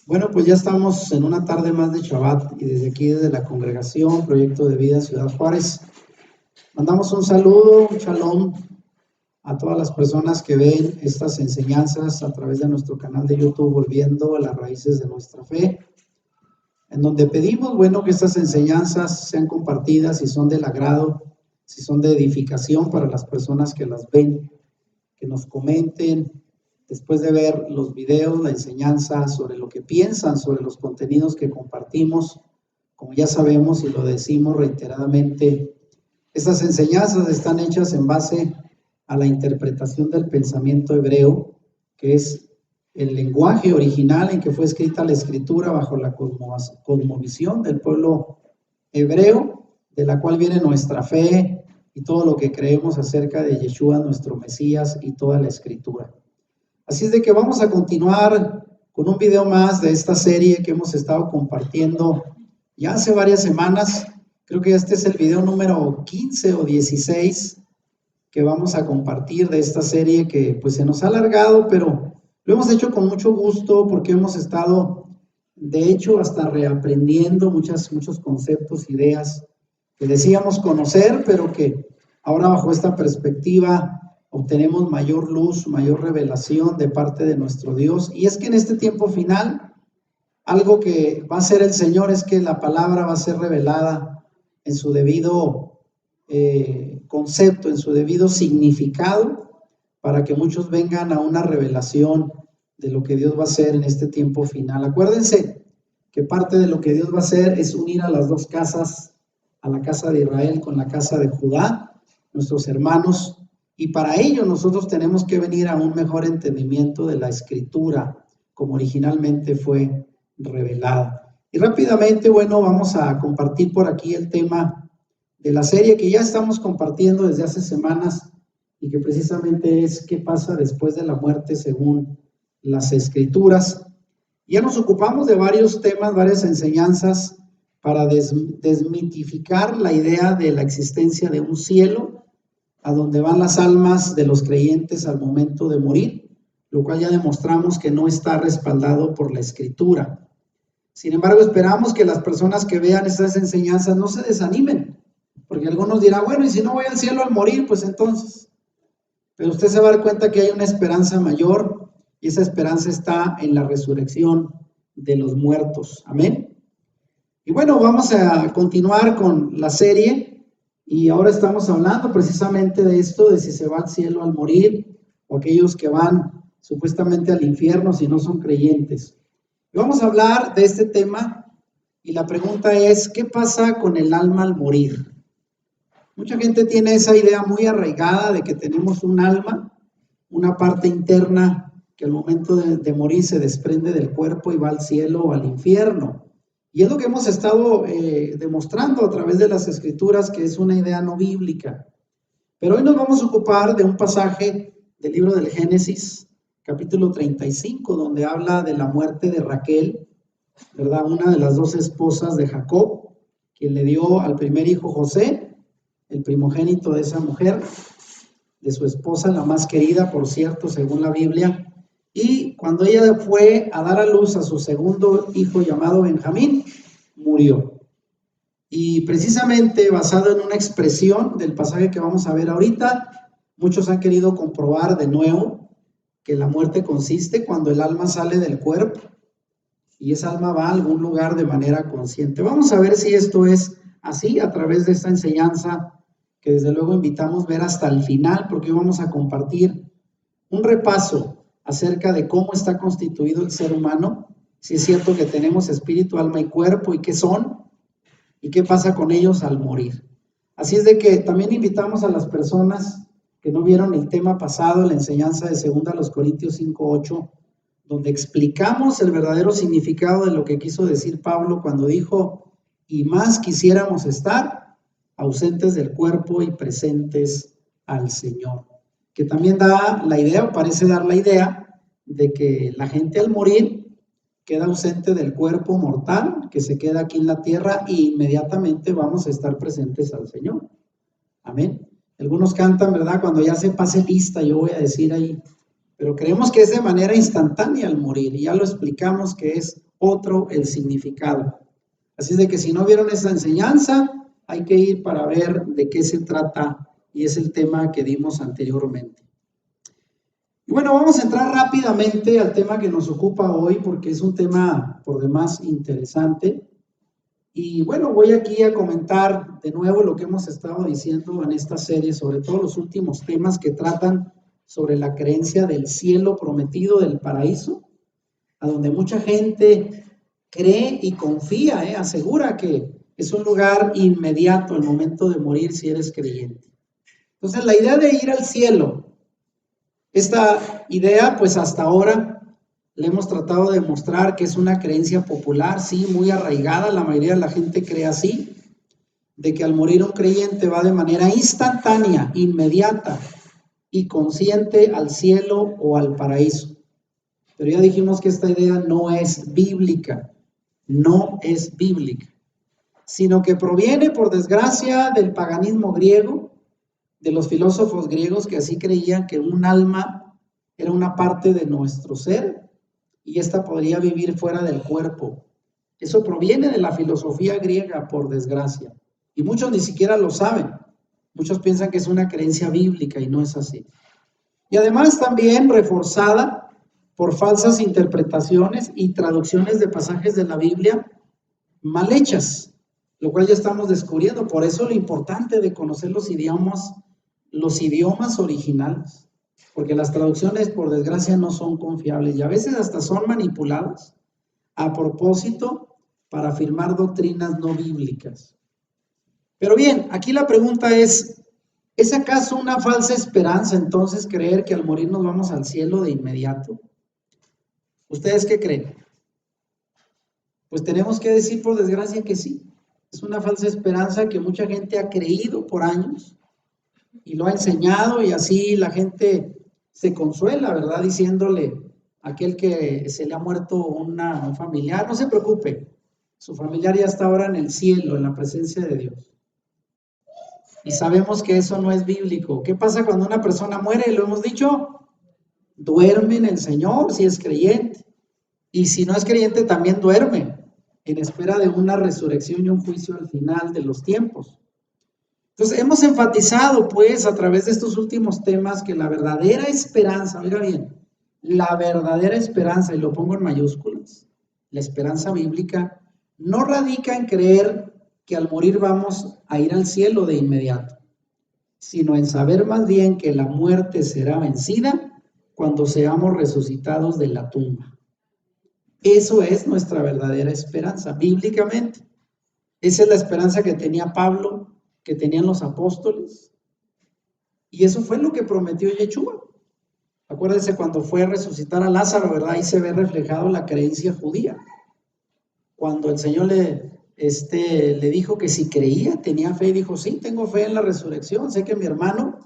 Bueno, pues ya estamos en una tarde más de Shabbat y desde aquí, desde la congregación Proyecto de Vida Ciudad Juárez, mandamos un saludo, un shalom a todas las personas que ven estas enseñanzas a través de nuestro canal de YouTube, Volviendo a las Raíces de Nuestra Fe, en donde pedimos, bueno, que estas enseñanzas sean compartidas si son del agrado, si son de edificación para las personas que las ven, que nos comenten después de ver los videos, la enseñanza, sobre lo que piensan, sobre los contenidos que compartimos. Como ya sabemos y lo decimos reiteradamente, estas enseñanzas están hechas en base a la interpretación del pensamiento hebreo, que es el lenguaje original en que fue escrita la escritura bajo la cosmovisión del pueblo hebreo, de la cual viene nuestra fe y todo lo que creemos acerca de Yeshua, nuestro Mesías, y toda la escritura. Así es de que vamos a continuar con un video más de esta serie que hemos estado compartiendo ya hace varias semanas. Creo que este es el video número 15 o 16 que vamos a compartir de esta serie que pues se nos ha alargado, pero lo hemos hecho con mucho gusto porque hemos estado, de hecho, hasta reaprendiendo muchos conceptos, ideas que decíamos conocer, pero que ahora bajo esta perspectiva obtenemos mayor luz, mayor revelación de parte de nuestro Dios. Y es que en este tiempo final, algo que va a hacer el Señor es que la palabra va a ser revelada en su debido concepto, en su debido significado, para que muchos vengan a una revelación de lo que Dios va a hacer en este tiempo final. Acuérdense que parte de lo que Dios va a hacer es unir a las dos casas, a la casa de Israel con la casa de Judá, nuestros hermanos, y para ello nosotros tenemos que venir a un mejor entendimiento de la escritura, como originalmente fue revelada. Y rápidamente, bueno, vamos a compartir por aquí el tema de la serie que ya estamos compartiendo desde hace semanas y que precisamente es qué pasa después de la muerte según las escrituras. Ya nos ocupamos de varios temas, varias enseñanzas para desmitificar la idea de la existencia de un cielo a donde van las almas de los creyentes al momento de morir, lo cual ya demostramos que no está respaldado por la escritura. Sin embargo, esperamos que las personas que vean estas enseñanzas no se desanimen, porque algunos dirán, bueno, y si no voy al cielo al morir, pues entonces. Pero usted se va a dar cuenta que hay una esperanza mayor, y esa esperanza está en la resurrección de los muertos. Amén. Y bueno, vamos a continuar con la serie, y ahora estamos hablando precisamente de esto, de si se va al cielo al morir, o aquellos que van supuestamente al infierno si no son creyentes. Y vamos a hablar de este tema, y la pregunta es, ¿qué pasa con el alma al morir? Mucha gente tiene esa idea muy arraigada de que tenemos un alma, una parte interna que al momento de morir se desprende del cuerpo y va al cielo o al infierno. Y es lo que hemos estado demostrando a través de las escrituras, que es una idea no bíblica. Pero hoy nos vamos a ocupar de un pasaje del libro del Génesis, capítulo 35, donde habla de la muerte de Raquel, ¿verdad? Una de las dos esposas de Jacob, quien le dio al primer hijo José, el primogénito de esa mujer, de su esposa, la más querida, por cierto, según la Biblia. Y cuando ella fue a dar a luz a su segundo hijo llamado Benjamín, murió. Y precisamente basado en una expresión del pasaje que vamos a ver ahorita, muchos han querido comprobar de nuevo que la muerte consiste cuando el alma sale del cuerpo y esa alma va a algún lugar de manera consciente. Vamos a ver si esto es así a través de esta enseñanza que desde luego invitamos a ver hasta el final, porque hoy vamos a compartir un repaso acerca de cómo está constituido el ser humano, si es cierto que tenemos espíritu, alma y cuerpo, y qué son, y qué pasa con ellos al morir. Así es de que también invitamos a las personas que no vieron el tema pasado, la enseñanza de 2 Corintios 5:8, donde explicamos el verdadero significado de lo que quiso decir Pablo cuando dijo, y más quisiéramos estar ausentes del cuerpo y presentes al Señor, que también da la idea, o parece dar la idea, de que la gente al morir queda ausente del cuerpo mortal, que se queda aquí en la tierra, e inmediatamente vamos a estar presentes al Señor. Amén. Algunos cantan, ¿verdad? Cuando ya se pase lista, yo voy a decir ahí, pero creemos que es de manera instantánea al morir, y ya lo explicamos que es otro el significado. Así es de que si no vieron esa enseñanza, hay que ir para ver de qué se trata, y es el tema que dimos anteriormente. Y bueno, vamos a entrar rápidamente al tema que nos ocupa hoy, porque es un tema por demás interesante. Y bueno, voy aquí a comentar de nuevo lo que hemos estado diciendo en esta serie, sobre todo los últimos temas que tratan sobre la creencia del cielo prometido, del paraíso, a donde mucha gente cree y confía, asegura que es un lugar inmediato al momento de morir si eres creyente. Entonces, la idea de ir al cielo, esta idea, pues hasta ahora le hemos tratado de mostrar que es una creencia popular, sí, muy arraigada, la mayoría de la gente cree así, de que al morir un creyente va de manera instantánea, inmediata y consciente al cielo o al paraíso. Pero ya dijimos que esta idea no es bíblica, sino que proviene, por desgracia, del paganismo griego, de los filósofos griegos que así creían que un alma era una parte de nuestro ser y esta podría vivir fuera del cuerpo. Eso proviene de la filosofía griega, por desgracia, y muchos ni siquiera lo saben. Muchos piensan que es una creencia bíblica y no es así. Y además también reforzada por falsas interpretaciones y traducciones de pasajes de la Biblia mal hechas, lo cual ya estamos descubriendo. Por eso lo importante de conocer los idiomas originales, porque las traducciones, por desgracia, no son confiables y a veces hasta son manipuladas a propósito para afirmar doctrinas no bíblicas. Pero bien, aquí la pregunta ¿es acaso una falsa esperanza entonces creer que al morir nos vamos al cielo de inmediato? ¿Ustedes qué creen? Pues tenemos que decir por desgracia que sí. Es una falsa esperanza que mucha gente ha creído por años y lo ha enseñado, y así la gente se consuela, ¿verdad? Diciéndole a aquel que se le ha muerto un familiar, no se preocupe, su familiar ya está ahora en el cielo, en la presencia de Dios. Y sabemos que eso no es bíblico. ¿Qué pasa cuando una persona muere? Lo hemos dicho, duerme en el Señor si es creyente. Y si no es creyente, también duerme en espera de una resurrección y un juicio al final de los tiempos. Entonces, hemos enfatizado, pues, a través de estos últimos temas, que la verdadera esperanza, oiga bien, la verdadera esperanza, y lo pongo en mayúsculas, la esperanza bíblica, no radica en creer que al morir vamos a ir al cielo de inmediato, sino en saber más bien que la muerte será vencida cuando seamos resucitados de la tumba. Eso es nuestra verdadera esperanza, bíblicamente. Esa es la esperanza que tenía Pablo, que tenían los apóstoles, y eso fue lo que prometió Yeshua. Acuérdense cuando fue a resucitar a Lázaro, ¿verdad? Ahí se ve reflejado la creencia judía. Cuando el Señor le dijo que si creía, tenía fe, y dijo, sí, tengo fe en la resurrección, sé que mi hermano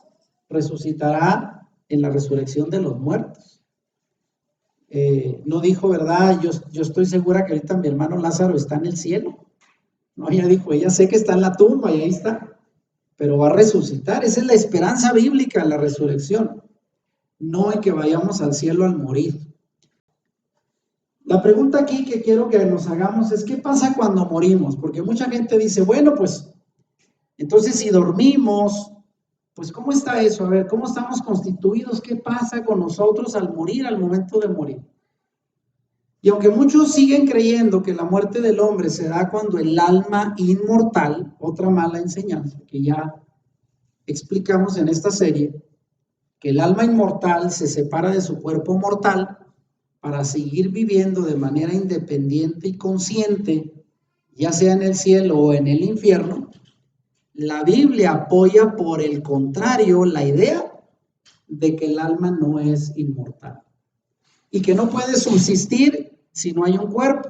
resucitará en la resurrección de los muertos. No dijo, ¿verdad? Yo estoy segura que ahorita mi hermano Lázaro está en el cielo. No, ella dijo, ella sé que está en la tumba y ahí está, pero va a resucitar. Esa es la esperanza bíblica, la resurrección, no en que vayamos al cielo al morir. La pregunta aquí que quiero que nos hagamos es, ¿qué pasa cuando morimos? Porque mucha gente dice, bueno, pues, entonces si dormimos, pues, ¿cómo está eso? A ver, ¿cómo estamos constituidos? ¿Qué pasa con nosotros al morir, al momento de morir? Y aunque muchos siguen creyendo que la muerte del hombre se da cuando el alma inmortal, otra mala enseñanza que ya explicamos en esta serie, que el alma inmortal se separa de su cuerpo mortal para seguir viviendo de manera independiente y consciente, ya sea en el cielo o en el infierno, la Biblia apoya por el contrario la idea de que el alma no es inmortal y que no puede subsistir si no hay un cuerpo.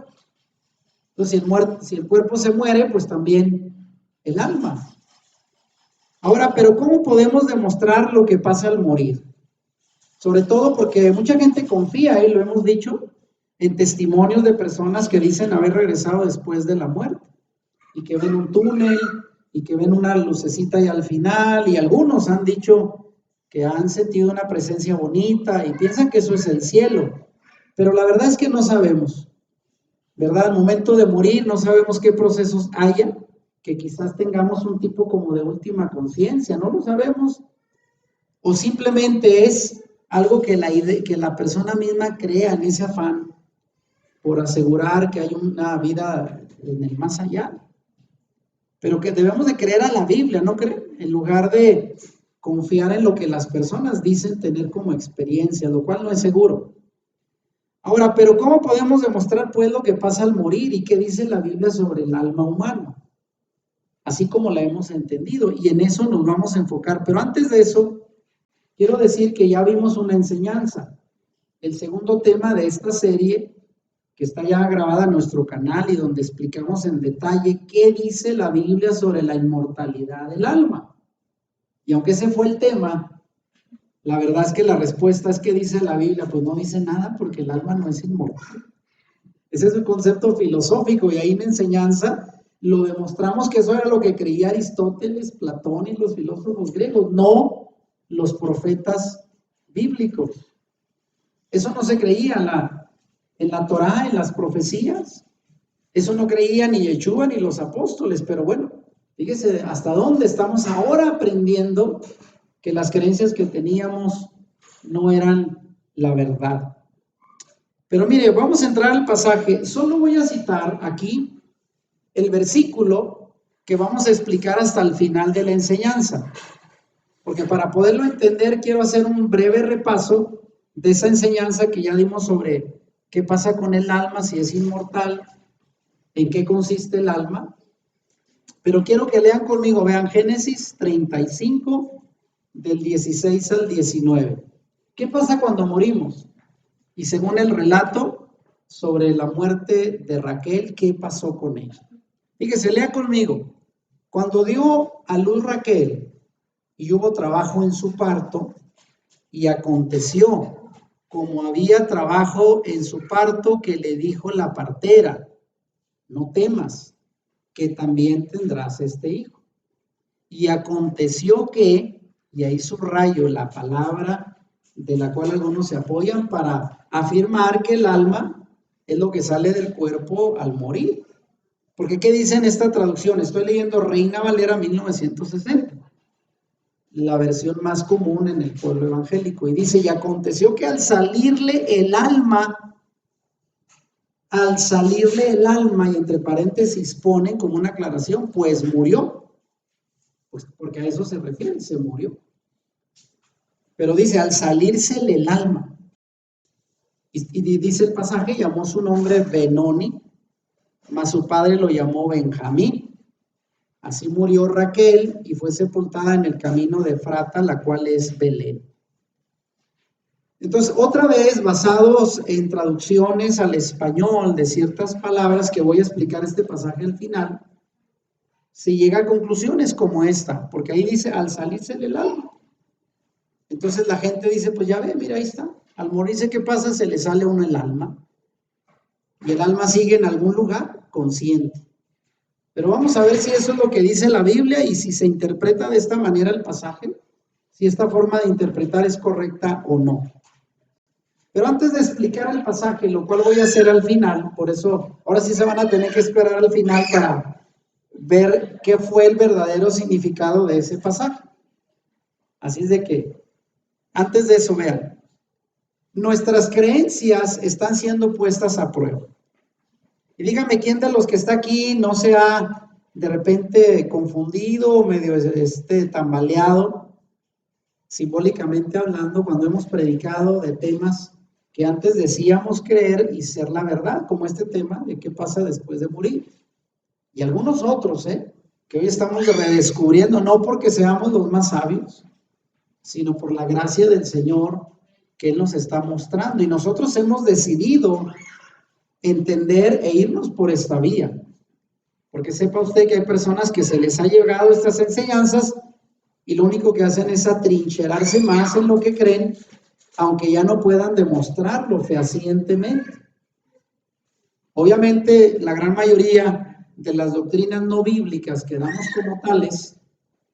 Entonces, si el cuerpo se muere, pues también el alma. Ahora, pero ¿cómo podemos demostrar lo que pasa al morir? Sobre todo porque mucha gente confía, lo hemos dicho, en testimonios de personas que dicen haber regresado después de la muerte y que ven un túnel y que ven una lucecita ahí al final, y algunos han dicho que han sentido una presencia bonita y piensan que eso es el cielo, pero la verdad es que no sabemos, ¿verdad? Al momento de morir no sabemos qué procesos haya, que quizás tengamos un tipo como de última conciencia, no lo sabemos, o simplemente es algo que la persona misma crea en ese afán por asegurar que hay una vida en el más allá. Pero que debemos de creer a la Biblia, ¿no creen? En lugar de confiar en lo que las personas dicen tener como experiencia, lo cual no es seguro. Ahora, pero ¿cómo podemos demostrar pues lo que pasa al morir y qué dice la Biblia sobre el alma humana? Así como la hemos entendido, y en eso nos vamos a enfocar. Pero antes de eso, quiero decir que ya vimos una enseñanza. El segundo tema de esta serie, que está ya grabada en nuestro canal y donde explicamos en detalle qué dice la Biblia sobre la inmortalidad del alma. Y aunque ese fue el tema, la verdad es que la respuesta es que dice la Biblia, pues no dice nada porque el alma no es inmortal. Ese es un concepto filosófico y ahí en enseñanza lo demostramos que eso era lo que creía Aristóteles, Platón y los filósofos griegos, no los profetas bíblicos. Eso no se creía en la Torá, en las profecías. Eso no creía ni Yeshua ni los apóstoles, pero bueno, fíjese hasta dónde estamos ahora aprendiendo que las creencias que teníamos no eran la verdad. Pero mire, vamos a entrar al pasaje. Solo voy a citar aquí el versículo que vamos a explicar hasta el final de la enseñanza. Porque para poderlo entender quiero hacer un breve repaso de esa enseñanza que ya dimos sobre qué pasa con el alma, si es inmortal, en qué consiste el alma. Pero quiero que lean conmigo, vean Génesis 35, del 16 al 19. ¿Qué pasa cuando morimos? Y según el relato sobre la muerte de Raquel, ¿qué pasó con ella? Fíjese, lea conmigo. Cuando dio a luz Raquel y hubo trabajo en su parto, y aconteció, como había trabajo en su parto, que le dijo la partera, no temas, que también tendrás este hijo. Y aconteció que, y ahí subrayo la palabra de la cual algunos se apoyan para afirmar que el alma es lo que sale del cuerpo al morir. Porque ¿qué dice en esta traducción? Estoy leyendo Reina Valera 1960, la versión más común en el pueblo evangélico, y dice, y aconteció que al salirle el alma, y entre paréntesis ponen como una aclaración, pues murió, pues porque a eso se refiere, se murió. Pero dice, al salírsele el alma, y dice el pasaje, llamó su nombre Benoni, mas su padre lo llamó Benjamín. Así murió Raquel y fue sepultada en el camino de Efrata, la cual es Belén. Entonces, otra vez, basados en traducciones al español de ciertas palabras que voy a explicar este pasaje al final, se llega a conclusiones como esta, porque ahí dice, al salirse del alma. Entonces la gente dice, pues ya ve, mira, ahí está. Al morirse, ¿qué pasa? Se le sale a uno el alma. Y el alma sigue en algún lugar consciente. Pero vamos a ver si eso es lo que dice la Biblia y si se interpreta de esta manera el pasaje, si esta forma de interpretar es correcta o no. Pero antes de explicar el pasaje, lo cual voy a hacer al final, por eso ahora sí se van a tener que esperar al final para ver qué fue el verdadero significado de ese pasaje. Así es de que, antes de eso, vean, nuestras creencias están siendo puestas a prueba. Y dígame quién de los que está aquí no se ha de repente confundido o medio tambaleado, simbólicamente hablando, cuando hemos predicado de temas que antes decíamos creer y ser la verdad, como este tema de qué pasa después de morir. Y algunos otros, que hoy estamos redescubriendo, no porque seamos los más sabios, sino por la gracia del Señor que Él nos está mostrando. Y nosotros hemos decidido entender e irnos por esta vía. Porque sepa usted que hay personas que se les ha llegado estas enseñanzas y lo único que hacen es atrincherarse más en lo que creen, aunque ya no puedan demostrarlo fehacientemente. Obviamente, la gran mayoría de las doctrinas no bíblicas que damos como tales,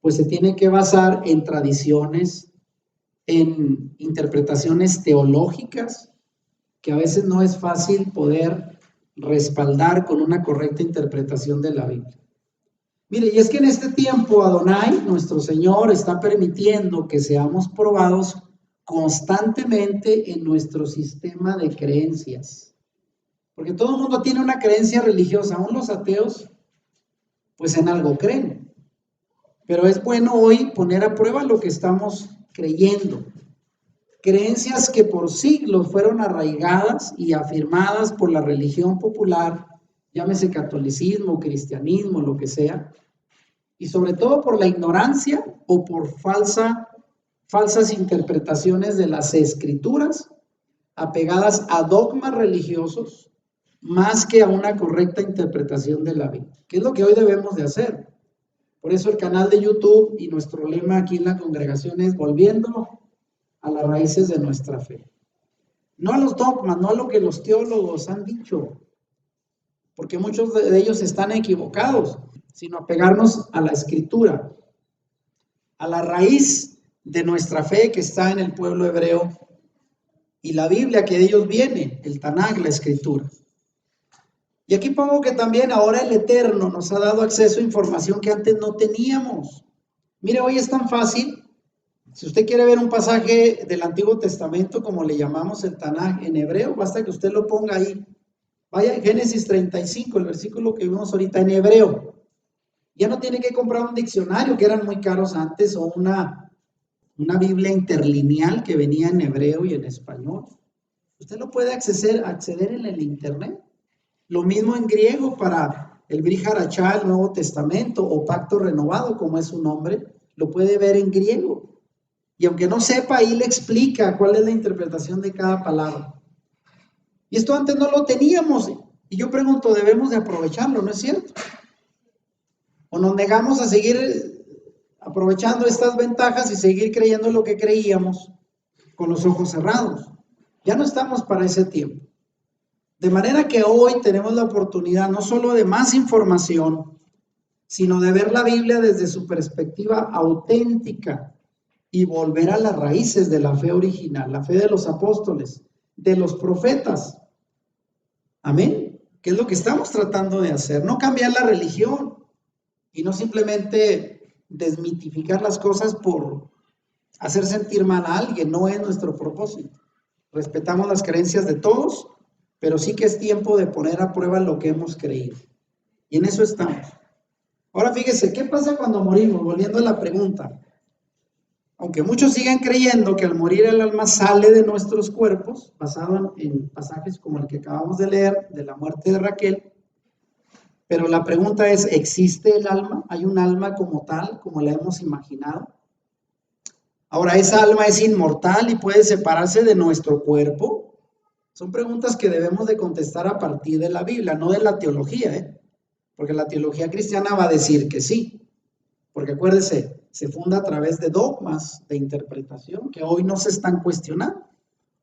pues se tienen que basar en tradiciones en interpretaciones teológicas que a veces no es fácil poder respaldar con una correcta interpretación de la Biblia. Mire, y es que en este tiempo Adonai, nuestro Señor, está permitiendo que seamos probados constantemente en nuestro sistema de creencias. Porque todo el mundo tiene una creencia religiosa, aún los ateos, pues en algo creen. Pero es bueno hoy poner a prueba lo que estamos creyendo. Creencias que por siglos fueron arraigadas y afirmadas por la religión popular, llámese catolicismo, cristianismo, lo que sea, y sobre todo por la ignorancia o por falsas interpretaciones de las escrituras, apegadas a dogmas religiosos, más que a una correcta interpretación de la Biblia, que es lo que hoy debemos de hacer. Por eso el canal de YouTube y nuestro lema aquí en la congregación es volviendo a las raíces de nuestra fe. No a los dogmas, no a lo que los teólogos han dicho, porque muchos de ellos están equivocados, sino apegarnos a la escritura, a la raíz de nuestra fe que está en el pueblo hebreo y la Biblia que de ellos viene, el Tanaj, la escritura. Y aquí pongo que también ahora el Eterno nos ha dado acceso a información que antes no teníamos. Mire, hoy es tan fácil. Si usted quiere ver un pasaje del Antiguo Testamento, como le llamamos el Tanaj en hebreo, basta que usted lo ponga ahí. Vaya en Génesis 35, el versículo que vimos ahorita en hebreo. Ya no tiene que comprar un diccionario, que eran muy caros antes, o una Biblia interlineal que venía en hebreo y en español. Usted lo puede acceder en el internet. Lo mismo en griego para el Brit Hadashah, el Nuevo Testamento, o Pacto Renovado, como es su nombre, lo puede ver en griego. Y aunque no sepa, ahí le explica cuál es la interpretación de cada palabra. Y esto antes no lo teníamos. Y yo pregunto, ¿debemos de aprovecharlo? ¿No es cierto? ¿O nos negamos a seguir aprovechando estas ventajas y seguir creyendo lo que creíamos con los ojos cerrados? Ya no estamos para ese tiempo. De manera que hoy tenemos la oportunidad no solo de más información, sino de ver la Biblia desde su perspectiva auténtica y volver a las raíces de la fe original, la fe de los apóstoles, de los profetas. Amén. ¿Qué es lo que estamos tratando de hacer? No cambiar la religión y no simplemente desmitificar las cosas por hacer sentir mal a alguien. No es nuestro propósito. Respetamos las creencias de todos, pero sí que es tiempo de poner a prueba lo que hemos creído. Y en eso estamos. Ahora fíjese, ¿qué pasa cuando morimos? Volviendo a la pregunta. Aunque muchos sigan creyendo que al morir el alma sale de nuestros cuerpos, basado en pasajes como el que acabamos de leer, de la muerte de Raquel, pero la pregunta es, ¿existe el alma? ¿Hay un alma como tal, como la hemos imaginado? Ahora, ¿esa alma es inmortal y puede separarse de nuestro cuerpo? Son preguntas que debemos de contestar a partir de la Biblia, no de la teología, porque la teología cristiana va a decir que sí, porque acuérdese, se funda a través de dogmas de interpretación que hoy no se están cuestionando.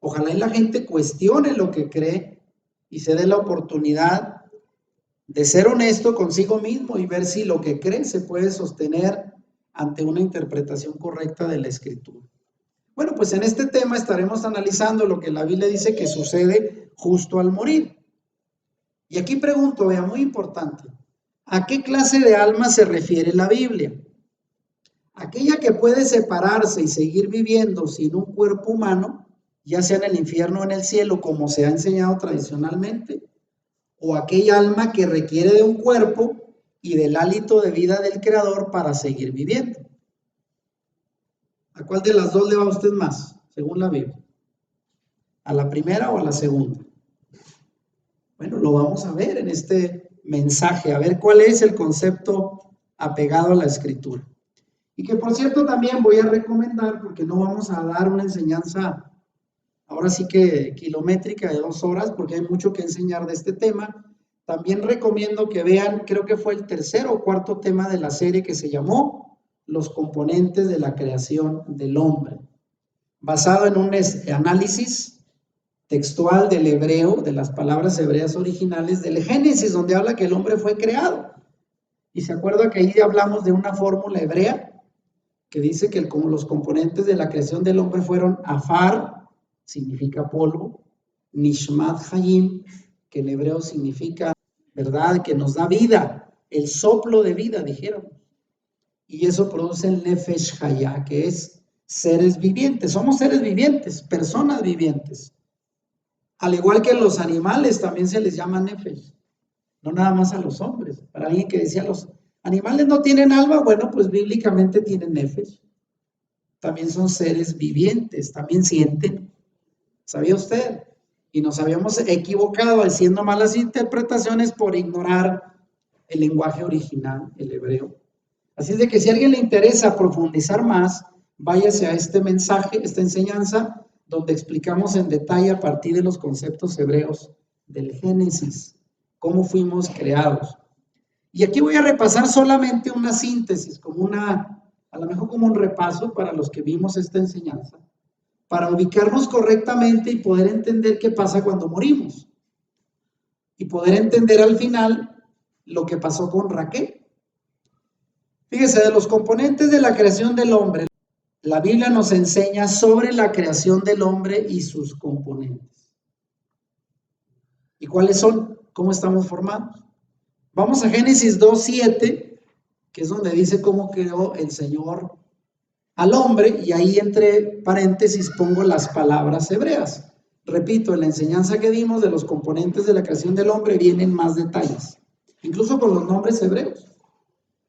Ojalá y la gente cuestione lo que cree y se dé la oportunidad de ser honesto consigo mismo y ver si lo que cree se puede sostener ante una interpretación correcta de la Escritura. Bueno, pues en este tema estaremos analizando lo que la Biblia dice que sucede justo al morir. Y aquí pregunto, vea, muy importante, ¿a qué clase de alma se refiere la Biblia? Aquella que puede separarse y seguir viviendo sin un cuerpo humano, ya sea en el infierno o en el cielo, como se ha enseñado tradicionalmente, o aquella alma que requiere de un cuerpo y del hálito de vida del Creador para seguir viviendo. ¿A cuál de las dos le va a usted más, según la Biblia? ¿A la primera o a la segunda? Bueno, lo vamos a ver en este mensaje, a ver cuál es el concepto apegado a la Escritura. Y que por cierto también voy a recomendar, porque no vamos a dar una enseñanza ahora sí que kilométrica de 2 horas, porque hay mucho que enseñar de este tema. También recomiendo que vean, creo que fue el tercer o cuarto tema de la serie que se llamó Los componentes de la creación del hombre, basado en un análisis textual del hebreo, de las palabras hebreas originales del Génesis, donde habla que el hombre fue creado. Y se acuerda que ahí hablamos de una fórmula hebrea que dice que como los componentes de la creación del hombre fueron afar, significa polvo, nishmat hayim, que en hebreo significa, ¿verdad?, que nos da vida, el soplo de vida, dijeron. Y eso produce el nefesh hayah, que es seres vivientes. Somos seres vivientes, personas vivientes. Al igual que los animales también se les llama nefesh, no nada más a los hombres. Para alguien que decía los animales no tienen alma, bueno, pues bíblicamente tienen nefesh. También son seres vivientes, también sienten. ¿Sabía usted? Y nos habíamos equivocado haciendo malas interpretaciones por ignorar el lenguaje original, el hebreo. Así es de que si a alguien le interesa profundizar más, váyase a este mensaje, esta enseñanza, donde explicamos en detalle a partir de los conceptos hebreos del Génesis, cómo fuimos creados. Y aquí voy a repasar solamente una síntesis, a lo mejor como un repaso para los que vimos esta enseñanza, para ubicarnos correctamente y poder entender qué pasa cuando morimos. Y poder entender al final lo que pasó con Raquel. Fíjese, de los componentes de la creación del hombre, la Biblia nos enseña sobre la creación del hombre y sus componentes. ¿Y cuáles son? ¿Cómo estamos formados? Vamos a Génesis 2:7, que es donde dice cómo creó el Señor al hombre, y ahí entre paréntesis pongo las palabras hebreas. Repito, en la enseñanza que dimos de los componentes de la creación del hombre vienen más detalles, incluso con los nombres hebreos.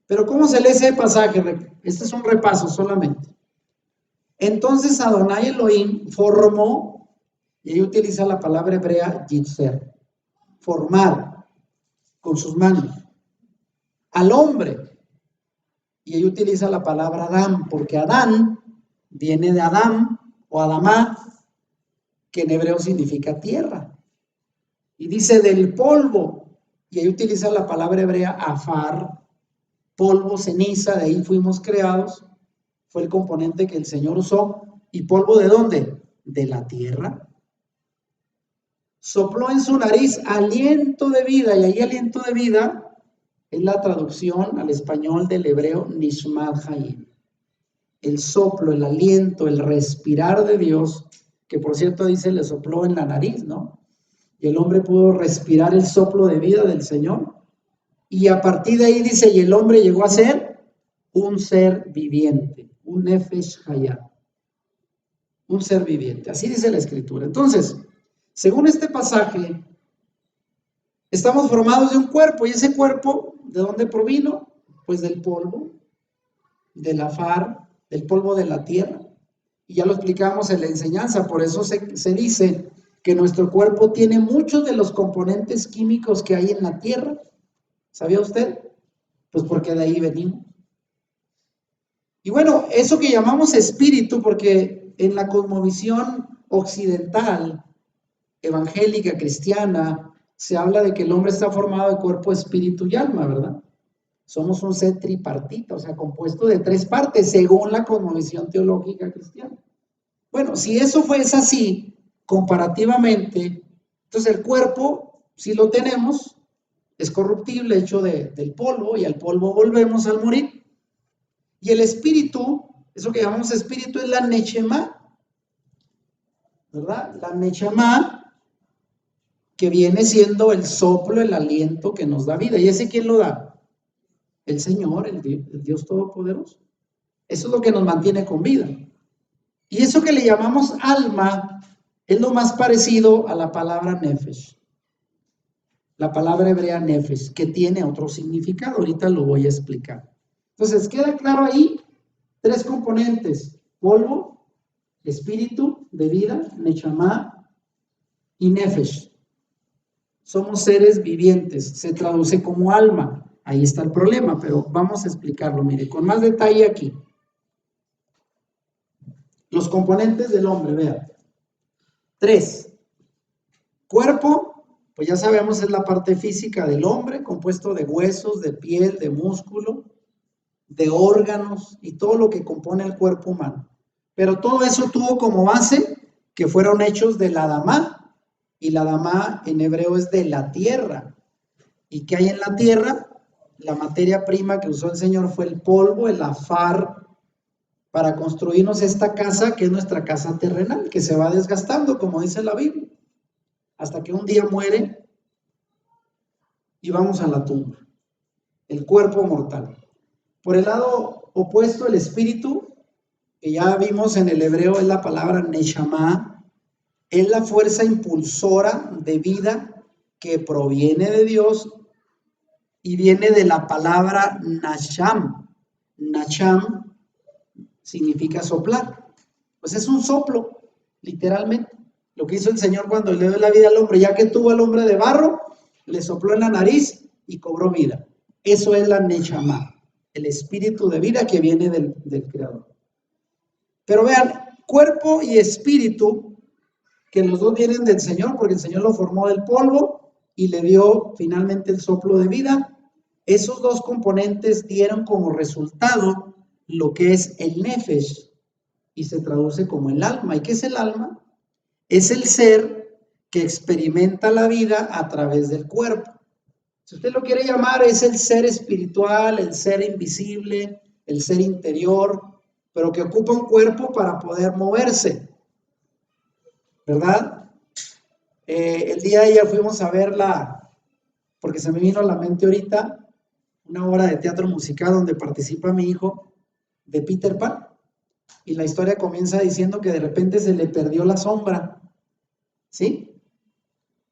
Pero ¿cómo se lee ese pasaje? Este es un repaso solamente. Entonces Adonai Elohim formó, y ahí utiliza la palabra hebrea yitzer, formar con sus manos, al hombre, y ahí utiliza la palabra Adán, porque Adán viene de Adam o Adamá, que en hebreo significa tierra, y dice del polvo, y ahí utiliza la palabra hebrea afar, polvo, ceniza, de ahí fuimos creados, fue el componente que el Señor usó. ¿Y polvo de dónde? De la tierra. Sopló en su nariz aliento de vida, y ahí aliento de vida es la traducción al español del hebreo nishmat hayim. El soplo, el aliento, el respirar de Dios, que por cierto dice le sopló en la nariz, ¿no? Y el hombre pudo respirar el soplo de vida del Señor. Y a partir de ahí dice, y el hombre llegó a ser un ser viviente, un nefesh hayah, un ser viviente. Así dice la Escritura. Entonces, según este pasaje, estamos formados de un cuerpo, y ese cuerpo, ¿de dónde provino? Pues del polvo, del afar, del polvo de la tierra. Y ya lo explicamos en la enseñanza, por eso se dice que nuestro cuerpo tiene muchos de los componentes químicos que hay en la tierra. ¿Sabía usted? Pues porque de ahí venimos. Y bueno, eso que llamamos espíritu, porque en la cosmovisión occidental, evangélica, cristiana, se habla de que el hombre está formado de cuerpo, espíritu y alma, ¿verdad? Somos un ser tripartita, o sea, compuesto de 3 partes, según la cosmovisión teológica cristiana. Bueno, si eso fuese así, comparativamente, entonces el cuerpo, si lo tenemos, es corruptible, hecho del polvo, y al polvo volvemos al morir. Y el espíritu, eso que llamamos espíritu, es la neshama, ¿verdad? La neshama, que viene siendo el soplo, el aliento que nos da vida. ¿Y ese quién lo da? El Señor, el Dios Todopoderoso. Eso es lo que nos mantiene con vida. Y eso que le llamamos alma es lo más parecido a la palabra nefesh. La palabra hebrea nefesh, que tiene otro significado. Ahorita lo voy a explicar. Entonces, queda claro ahí 3 componentes: polvo, espíritu de vida, neshama y nefesh. Somos seres vivientes, se traduce como alma. Ahí está el problema, pero vamos a explicarlo, mire, con más detalle aquí. Los componentes del hombre, vean. 3. Cuerpo, pues ya sabemos, es la parte física del hombre, compuesto de huesos, de piel, de músculo, de órganos y todo lo que compone el cuerpo humano. Pero todo eso tuvo como base que fueron hechos de la Adamá, y la Adamá en hebreo es de la tierra. ¿Y qué hay en la tierra? La materia prima que usó el Señor fue el polvo, el afar, para construirnos esta casa que es nuestra casa terrenal, que se va desgastando, como dice la Biblia, hasta que un día muere y vamos a la tumba, el cuerpo mortal. Por el lado opuesto, el espíritu, que ya vimos en el hebreo, es la palabra neshama, es la fuerza impulsora de vida que proviene de Dios y viene de la palabra nasham. Nasham significa soplar. Pues es un soplo, literalmente. Lo que hizo el Señor cuando le dio la vida al hombre, ya que tuvo al hombre de barro, le sopló en la nariz y cobró vida. Eso es la neshama, el espíritu de vida que viene del Creador. Pero vean, cuerpo y espíritu, que los dos vienen del Señor, porque el Señor lo formó del polvo y le dio finalmente el soplo de vida. Esos dos componentes dieron como resultado lo que es el nefesh, y se traduce como el alma. ¿Y qué es el alma? Es el ser que experimenta la vida a través del cuerpo. Si usted lo quiere llamar, es el ser espiritual, el ser invisible, el ser interior, pero que ocupa un cuerpo para poder moverse, ¿verdad? El día de ayer fuimos a verla, porque se me vino a la mente ahorita, una obra de teatro musical donde participa mi hijo, de Peter Pan, y la historia comienza diciendo que de repente se le perdió la sombra, ¿sí?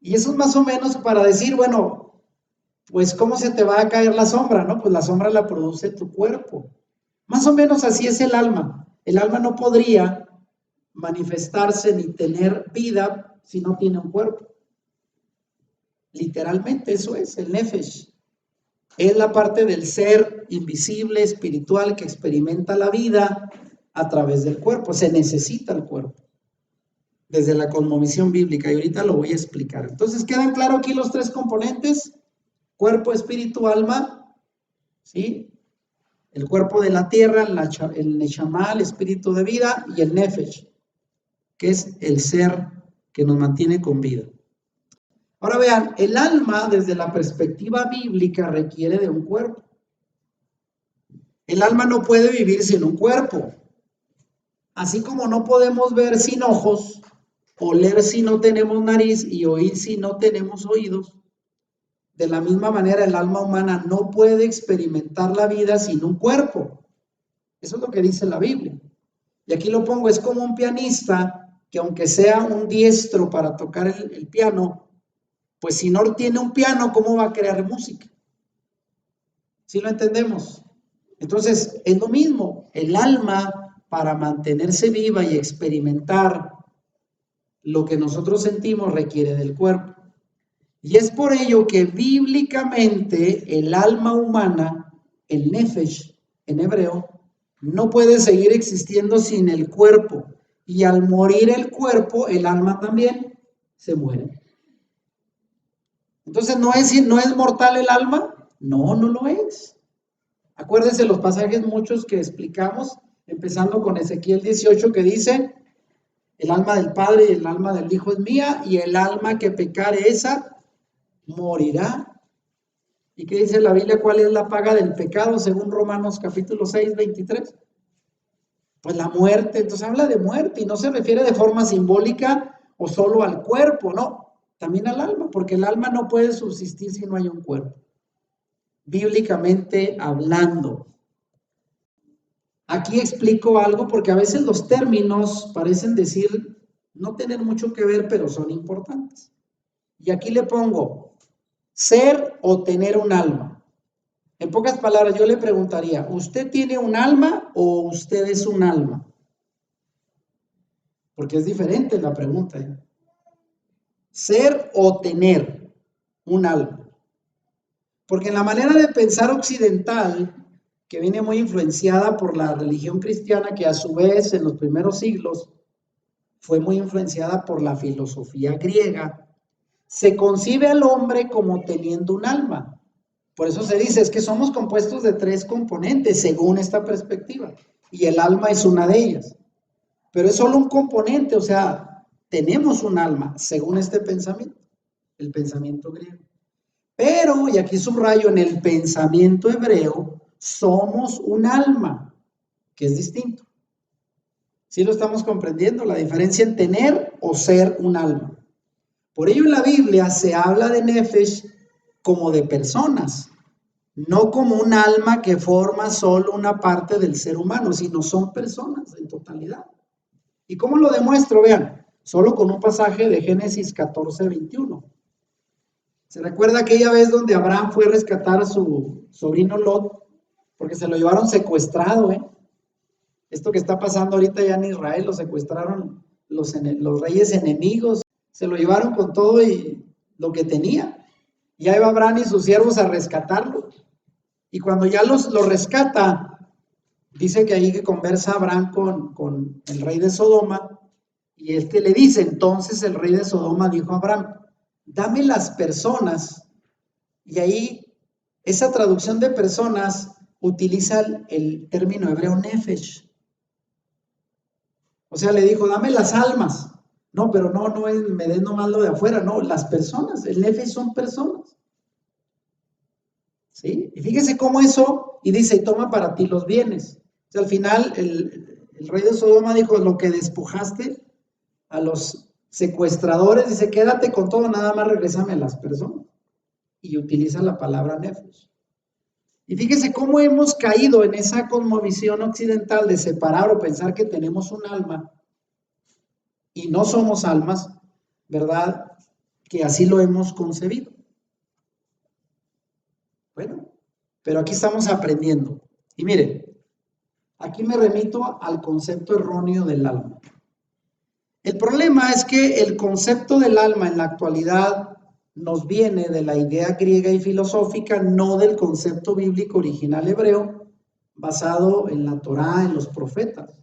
Y eso es más o menos para decir, bueno, pues ¿cómo se te va a caer la sombra, no? Pues la sombra la produce tu cuerpo. Más o menos así es el alma. El alma no podría manifestarse ni tener vida si no tiene un cuerpo. Literalmente eso es el nefesh. Es la parte del ser invisible, espiritual, que experimenta la vida a través del cuerpo. Se necesita el cuerpo desde la cosmovisión bíblica, y ahorita lo voy a explicar. Entonces, ¿quedan claros aquí los tres componentes? Cuerpo, espíritu, alma, ¿sí? El cuerpo de la tierra, el neshama, el espíritu de vida, y el nefesh, que es el ser que nos mantiene con vida. Ahora vean, el alma desde la perspectiva bíblica requiere de un cuerpo. El alma no puede vivir sin un cuerpo. Así como no podemos ver sin ojos, oler si no tenemos nariz y oír si no tenemos oídos, de la misma manera el alma humana no puede experimentar la vida sin un cuerpo. Eso es lo que dice la Biblia. Y aquí lo pongo, es como un pianista que aunque sea un diestro para tocar el piano, pues si no tiene un piano, ¿cómo va a crear música? ¿Sí lo entendemos? Entonces, es lo mismo. El alma, para mantenerse viva y experimentar lo que nosotros sentimos, requiere del cuerpo. Y es por ello que bíblicamente el alma humana, el nefesh en hebreo, no puede seguir existiendo sin el cuerpo. Y al morir el cuerpo, el alma también se muere. Entonces, ¿no es mortal el alma? No, no lo es. Acuérdense los pasajes muchos que explicamos, empezando con Ezequiel 18, que dice, el alma del Padre y el alma del Hijo es mía, y el alma que pecare esa morirá. ¿Y qué dice la Biblia? ¿Cuál es la paga del pecado según Romanos capítulo 6, 23? Pues la muerte. Entonces habla de muerte y no se refiere de forma simbólica o solo al cuerpo, no, también al alma, porque el alma no puede subsistir si no hay un cuerpo, bíblicamente hablando. Aquí explico algo porque a veces los términos parecen decir no tener mucho que ver, pero son importantes. Y aquí le pongo ser o tener un alma. En pocas palabras, yo le preguntaría, ¿usted tiene un alma o usted es un alma? Porque es diferente la pregunta, ¿eh? Ser o tener un alma. Porque en la manera de pensar occidental, que viene muy influenciada por la religión cristiana, que a su vez en los primeros siglos fue muy influenciada por la filosofía griega, se concibe al hombre como teniendo un alma. Por eso se dice, es que somos compuestos de tres componentes, según esta perspectiva, y el alma es una de ellas. Pero es solo un componente, o sea, tenemos un alma, según este pensamiento, el pensamiento griego. Pero, y aquí subrayo, en el pensamiento hebreo, somos un alma, que es distinto. ¿Sí lo estamos comprendiendo? La diferencia en tener o ser un alma. Por ello en la Biblia se habla de nefesh como de personas, no como un alma que forma solo una parte del ser humano, sino son personas en totalidad. ¿Y cómo lo demuestro? Vean, solo con un pasaje de Génesis 14:21. ¿Se recuerda aquella vez donde Abraham fue a rescatar a su sobrino Lot? Porque se lo llevaron secuestrado, ¿eh? Esto que está pasando ahorita ya en Israel, lo secuestraron los reyes enemigos, se lo llevaron con todo y lo que tenía. Ya iba Abraham y sus siervos a rescatarlo. Y cuando ya lo rescata, dice que ahí que conversa Abraham con el rey de Sodoma, y le dice, entonces el rey de Sodoma dijo a Abraham, dame las personas, y ahí esa traducción de personas utiliza el término hebreo nefesh. O sea, le dijo, dame las almas. No, pero no es, me den nomás lo de afuera, no, las personas, el nefesh son personas. ¿Sí? Y fíjese cómo eso, y dice, y toma para ti los bienes. O sea, al final el rey de Sodoma dijo, lo que despojaste a los secuestradores, dice, quédate con todo, nada más regrésame a las personas. Y utiliza la palabra nefesh. Y fíjese cómo hemos caído en esa cosmovisión occidental de separar o pensar que tenemos un alma y no somos almas, ¿verdad? Que así lo hemos concebido. Bueno, pero aquí estamos aprendiendo. Y mire, aquí me remito al concepto erróneo del alma. El problema es que el concepto del alma en la actualidad nos viene de la idea griega y filosófica, no del concepto bíblico original hebreo, basado en la Torá, en los profetas.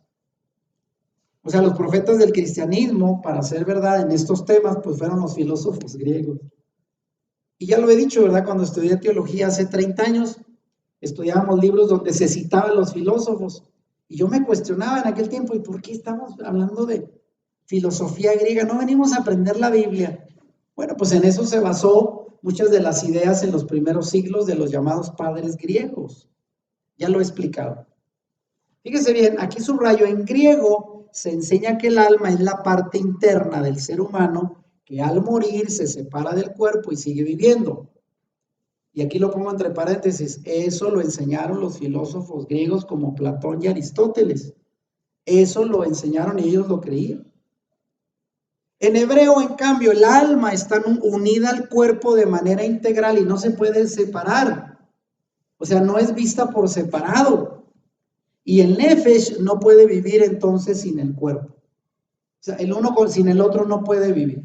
O sea, los profetas del cristianismo, para ser verdad en estos temas, pues fueron los filósofos griegos. Y ya lo he dicho, ¿verdad? Cuando estudié teología hace 30 años, estudiábamos libros donde se citaban los filósofos. Y yo me cuestionaba en aquel tiempo, ¿y por qué estamos hablando de filosofía griega? No venimos a aprender la Biblia. Bueno, pues en eso se basó muchas de las ideas en los primeros siglos de los llamados padres griegos. Ya lo he explicado. Fíjese bien, aquí subrayo, en griego se enseña que el alma es la parte interna del ser humano que al morir se separa del cuerpo y sigue viviendo. Y aquí lo pongo entre paréntesis, eso lo enseñaron los filósofos griegos como Platón y Aristóteles. Eso lo enseñaron y ellos lo creían. En hebreo, en cambio, el alma está unida al cuerpo de manera integral y no se puede separar. O sea, no es vista por separado. Y el nefesh no puede vivir entonces sin el cuerpo. O sea, el uno sin el otro no puede vivir.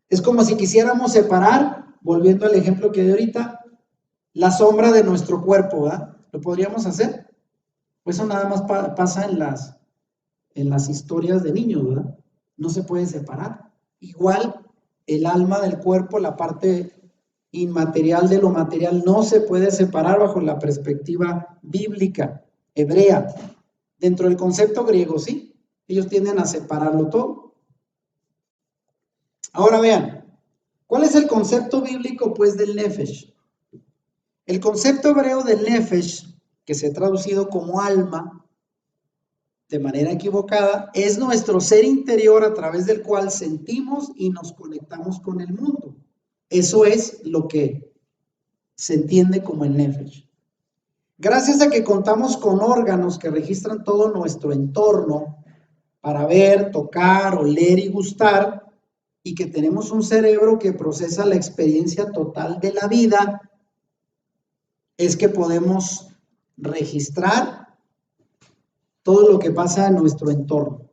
Es como si quisiéramos separar, volviendo al ejemplo que di ahorita, la sombra de nuestro cuerpo, ¿verdad? ¿Lo podríamos hacer? Pues eso nada más pasa en las historias de niños, ¿verdad? No se puede separar. Igual el alma del cuerpo, la parte inmaterial de lo material, no se puede separar bajo la perspectiva bíblica, hebrea. Dentro del concepto griego, sí, ellos tienden a separarlo todo. Ahora vean, ¿cuál es el concepto bíblico, pues, del nefesh? El concepto hebreo del nefesh, que se ha traducido como alma, de manera equivocada, es nuestro ser interior a través del cual sentimos y nos conectamos con el mundo. Eso es lo que se entiende como el nefesh. Gracias a que contamos con órganos que registran todo nuestro entorno para ver, tocar, oler y gustar, y que tenemos un cerebro que procesa la experiencia total de la vida, es que podemos registrar todo lo que pasa en nuestro entorno.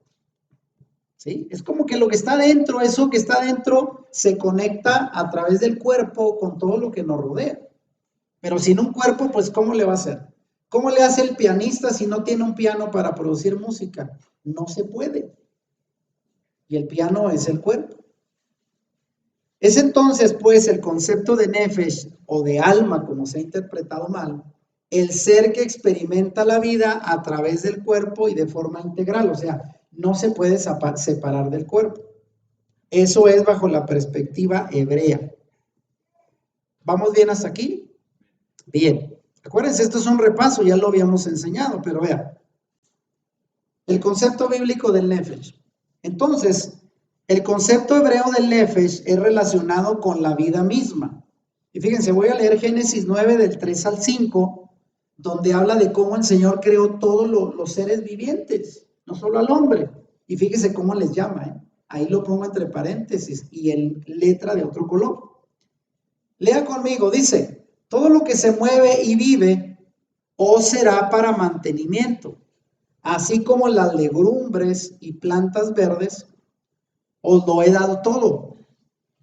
¿Sí? Es como que lo que está dentro, eso que está dentro, se conecta a través del cuerpo con todo lo que nos rodea. Pero sin un cuerpo, pues, ¿cómo le va a hacer? ¿Cómo le hace el pianista si no tiene un piano para producir música? No se puede. Y el piano es el cuerpo. Es entonces, pues, el concepto de nefesh o de alma, como se ha interpretado mal, el ser que experimenta la vida a través del cuerpo y de forma integral, o sea, no se puede separar del cuerpo. Eso es bajo la perspectiva hebrea. ¿Vamos bien hasta aquí? Bien. Acuérdense, esto es un repaso, ya lo habíamos enseñado, pero vean. El concepto bíblico del nefesh. Entonces, el concepto hebreo del nefesh es relacionado con la vida misma. Y fíjense, voy a leer Génesis 9 del 3 al 5, donde habla de cómo el Señor creó todos los seres vivientes, no solo al hombre. Y fíjense cómo les llama, ¿eh? Ahí lo pongo entre paréntesis y en letra de otro color. Lea conmigo, dice, todo lo que se mueve y vive os será para mantenimiento, así como las legumbres y plantas verdes, os lo he dado todo.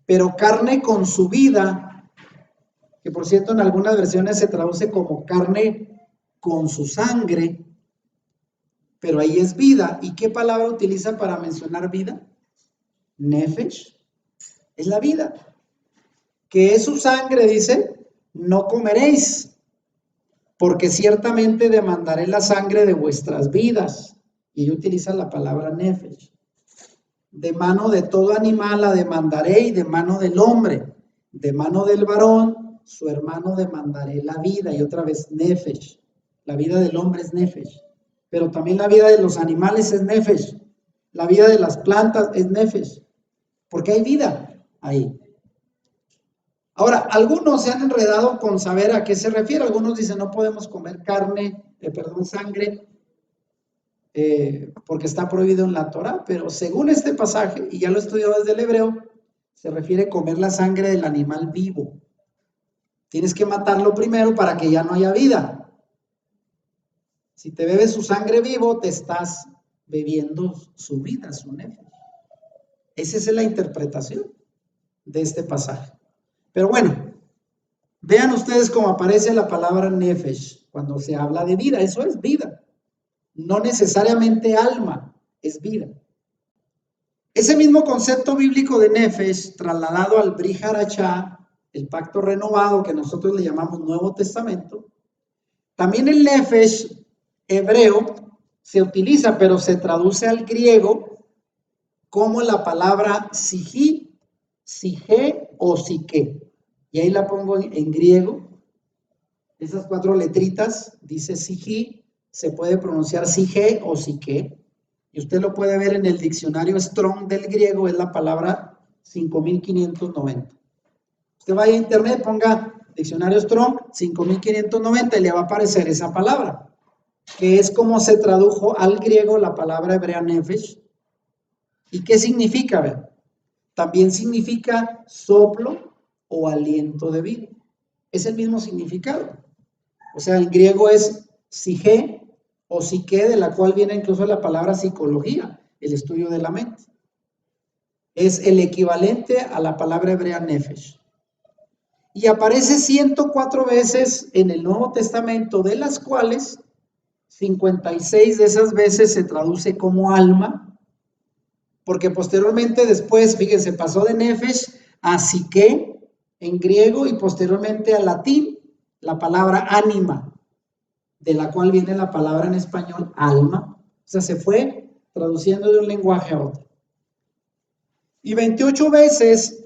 Pero carne con su vida, que por cierto en algunas versiones se traduce como carne con su sangre, pero ahí es vida. ¿Y qué palabra utiliza para mencionar vida? Nefesh, es la vida. Que es su sangre, dice, no comeréis, porque ciertamente demandaré la sangre de vuestras vidas. Y utiliza la palabra nefesh. De mano de todo animal la demandaré y de mano del hombre, de mano del varón, su hermano demandaré la vida. Y otra vez nefesh, la vida del hombre es nefesh, pero también la vida de los animales es nefesh, la vida de las plantas es nefesh, porque hay vida ahí. Ahora, algunos se han enredado con saber a qué se refiere. Algunos dicen no podemos comer sangre, porque está prohibido en la Torah, pero según este pasaje, y ya lo he estudiado desde el hebreo, se refiere a comer la sangre del animal vivo. Tienes que matarlo primero para que ya no haya vida. Si te bebes su sangre vivo, te estás bebiendo su vida, su nefesh. Esa es la interpretación de este pasaje. Pero bueno, vean ustedes cómo aparece la palabra nefesh cuando se habla de vida. Eso es vida. No necesariamente alma, es vida. Ese mismo concepto bíblico de nefesh, trasladado al Brit Hadashah, el pacto renovado que nosotros le llamamos Nuevo Testamento, también el nefesh hebreo se utiliza, pero se traduce al griego como la palabra psijí, psige o psique. Y ahí la pongo en griego. Esas 4 letritas, dice psijí, se puede pronunciar psige o psique. Y usted lo puede ver en el diccionario Strong del griego, es la palabra 5590. Usted vaya a internet, ponga diccionario Strong 5590 y le va a aparecer esa palabra, que es como se tradujo al griego la palabra hebrea nefesh. ¿Y qué significa? ¿Ver? También significa soplo o aliento de vida. Es el mismo significado. O sea, en griego es psige o psique, de la cual viene incluso la palabra psicología, el estudio de la mente. Es el equivalente a la palabra hebrea nefesh. Y aparece 104 veces en el Nuevo Testamento, de las cuales 56 de esas veces se traduce como alma, porque posteriormente después, fíjense, pasó de nefesh a psique en griego y posteriormente al latín, la palabra ánima, de la cual viene la palabra en español alma. O sea, se fue traduciendo de un lenguaje a otro. Y 28 veces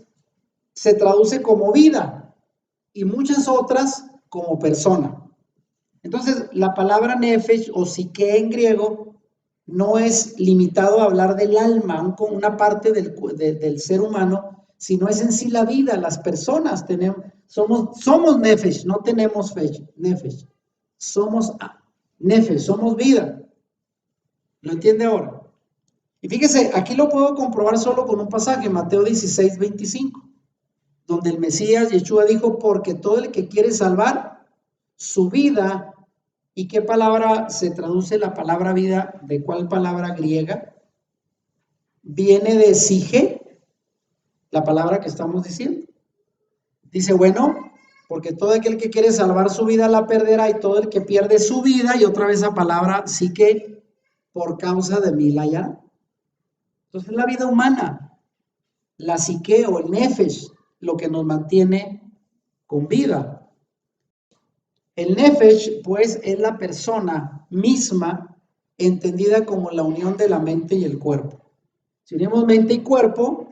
se traduce como vida y muchas otras como persona. Entonces, la palabra nefesh o psique en griego no es limitado a hablar del alma, una parte del ser humano, sino es en sí la vida, las personas somos nefesh, no tenemos nefesh, somos nefesh, somos vida. ¿Lo entiende ahora? Y fíjese, aquí lo puedo comprobar solo con un pasaje, Mateo 16, 25, donde el Mesías Yeshua dijo, porque todo el que quiere salvar su vida. ¿Y qué palabra se traduce la palabra vida? ¿De cuál palabra griega? Viene de sige, la palabra que estamos diciendo. Dice, bueno, porque todo aquel que quiere salvar su vida la perderá, y todo el que pierde su vida, y otra vez la palabra psique, por causa de mí la hallará. Entonces la vida humana, la psique o el nefesh, lo que nos mantiene con vida. El nefesh, pues, es la persona misma entendida como la unión de la mente y el cuerpo. Si unimos mente y cuerpo,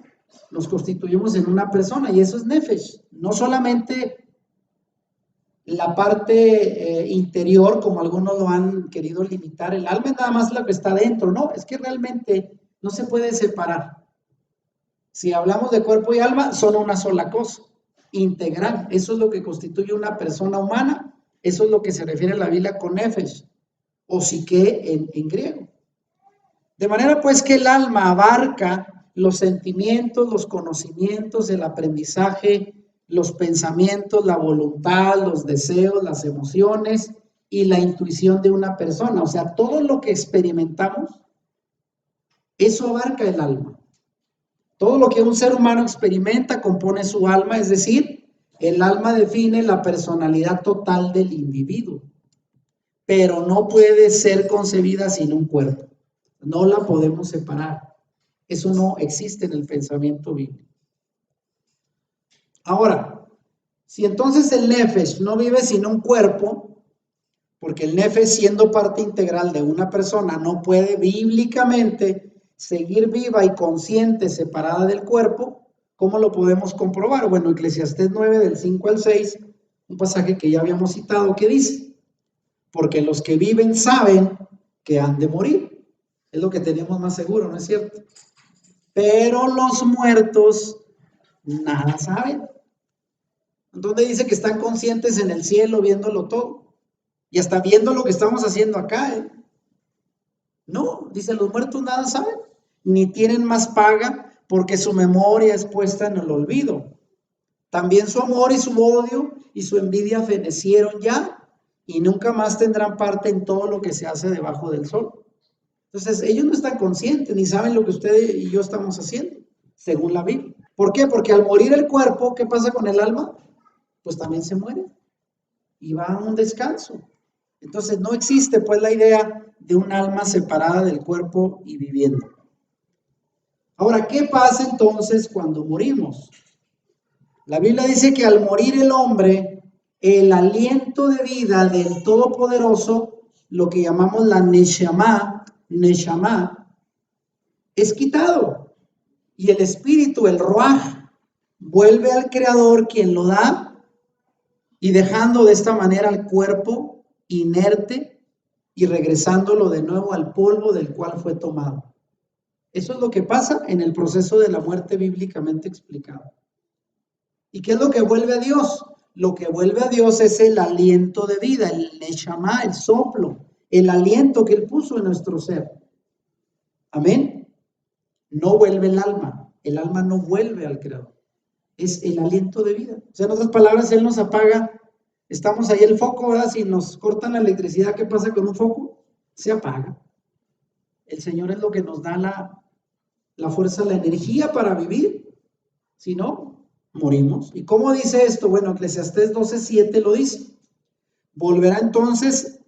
nos constituimos en una persona y eso es nefesh. No solamente la parte interior, como algunos lo han querido limitar. El alma es nada más la que está dentro. No, es que realmente no se puede separar. Si hablamos de cuerpo y alma, son una sola cosa, integral. Eso es lo que constituye una persona humana. Eso es lo que se refiere a la Biblia con nefesh, o psique en griego. De manera pues que el alma abarca los sentimientos, los conocimientos, el aprendizaje, los pensamientos, la voluntad, los deseos, las emociones y la intuición de una persona. O sea, todo lo que experimentamos, eso abarca el alma. Todo lo que un ser humano experimenta compone su alma, es decir, el alma define la personalidad total del individuo, pero no puede ser concebida sin un cuerpo. No la podemos separar. Eso no existe en el pensamiento bíblico. Ahora, si entonces el nefesh no vive sin un cuerpo, porque el nefesh, siendo parte integral de una persona, no puede bíblicamente seguir viva y consciente separada del cuerpo, ¿cómo lo podemos comprobar? Bueno, Eclesiastés 9, del 5 al 6, un pasaje que ya habíamos citado, que dice: porque los que viven saben que han de morir. Es lo que tenemos más seguro, ¿no es cierto? Pero los muertos nada saben. Donde dice que están conscientes en el cielo, viéndolo todo, y hasta viendo lo que estamos haciendo acá, ¿eh? No, dice, los muertos nada saben, ni tienen más paga, porque su memoria es puesta en el olvido. También su amor y su odio y su envidia fenecieron ya, y nunca más tendrán parte en todo lo que se hace debajo del sol. Entonces, ellos no están conscientes, ni saben lo que usted y yo estamos haciendo, según la Biblia. ¿Por qué? Porque al morir el cuerpo, ¿qué pasa con el alma? Pues también se muere y va a un descanso. Entonces no existe pues la idea de un alma separada del cuerpo y viviendo. Ahora, ¿qué pasa entonces cuando morimos? La Biblia dice que al morir el hombre, el aliento de vida del Todopoderoso, lo que llamamos la neshama, es quitado. Y el espíritu, el ruaj, vuelve al Creador, quien lo da, y dejando de esta manera el cuerpo inerte y regresándolo de nuevo al polvo del cual fue tomado. Eso es lo que pasa en el proceso de la muerte bíblicamente explicado. ¿Y qué es lo que vuelve a Dios? Lo que vuelve a Dios es el aliento de vida, el neshama, el soplo, el aliento que Él puso en nuestro ser. Amén. No vuelve el alma no vuelve al Creador. Es el aliento de vida. O sea, en otras palabras, Él nos apaga. Estamos ahí el foco, ¿verdad? Si nos cortan la electricidad, ¿qué pasa con un foco? Se apaga. El Señor es lo que nos da la fuerza, la energía para vivir. Si no, morimos. ¿Y cómo dice esto? Bueno, Eclesiastés 12:7 lo dice. Volverá entonces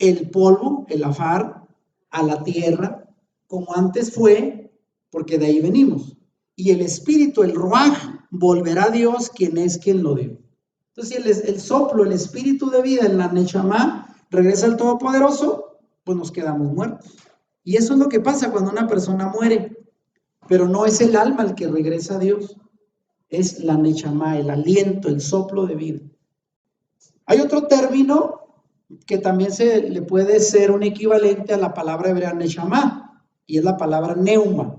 el polvo, el afar, a la tierra, como antes fue, porque de ahí venimos. Y el espíritu, el ruaj, volverá a Dios, quien es quien lo dio. Entonces, el soplo, el espíritu de vida en la neshama regresa al Todopoderoso, pues nos quedamos muertos. Y eso es lo que pasa cuando una persona muere. Pero no es el alma el que regresa a Dios, es la neshama, el aliento, el soplo de vida. Hay otro término que también se le puede ser un equivalente a la palabra hebrea neshama, y es la palabra neuma.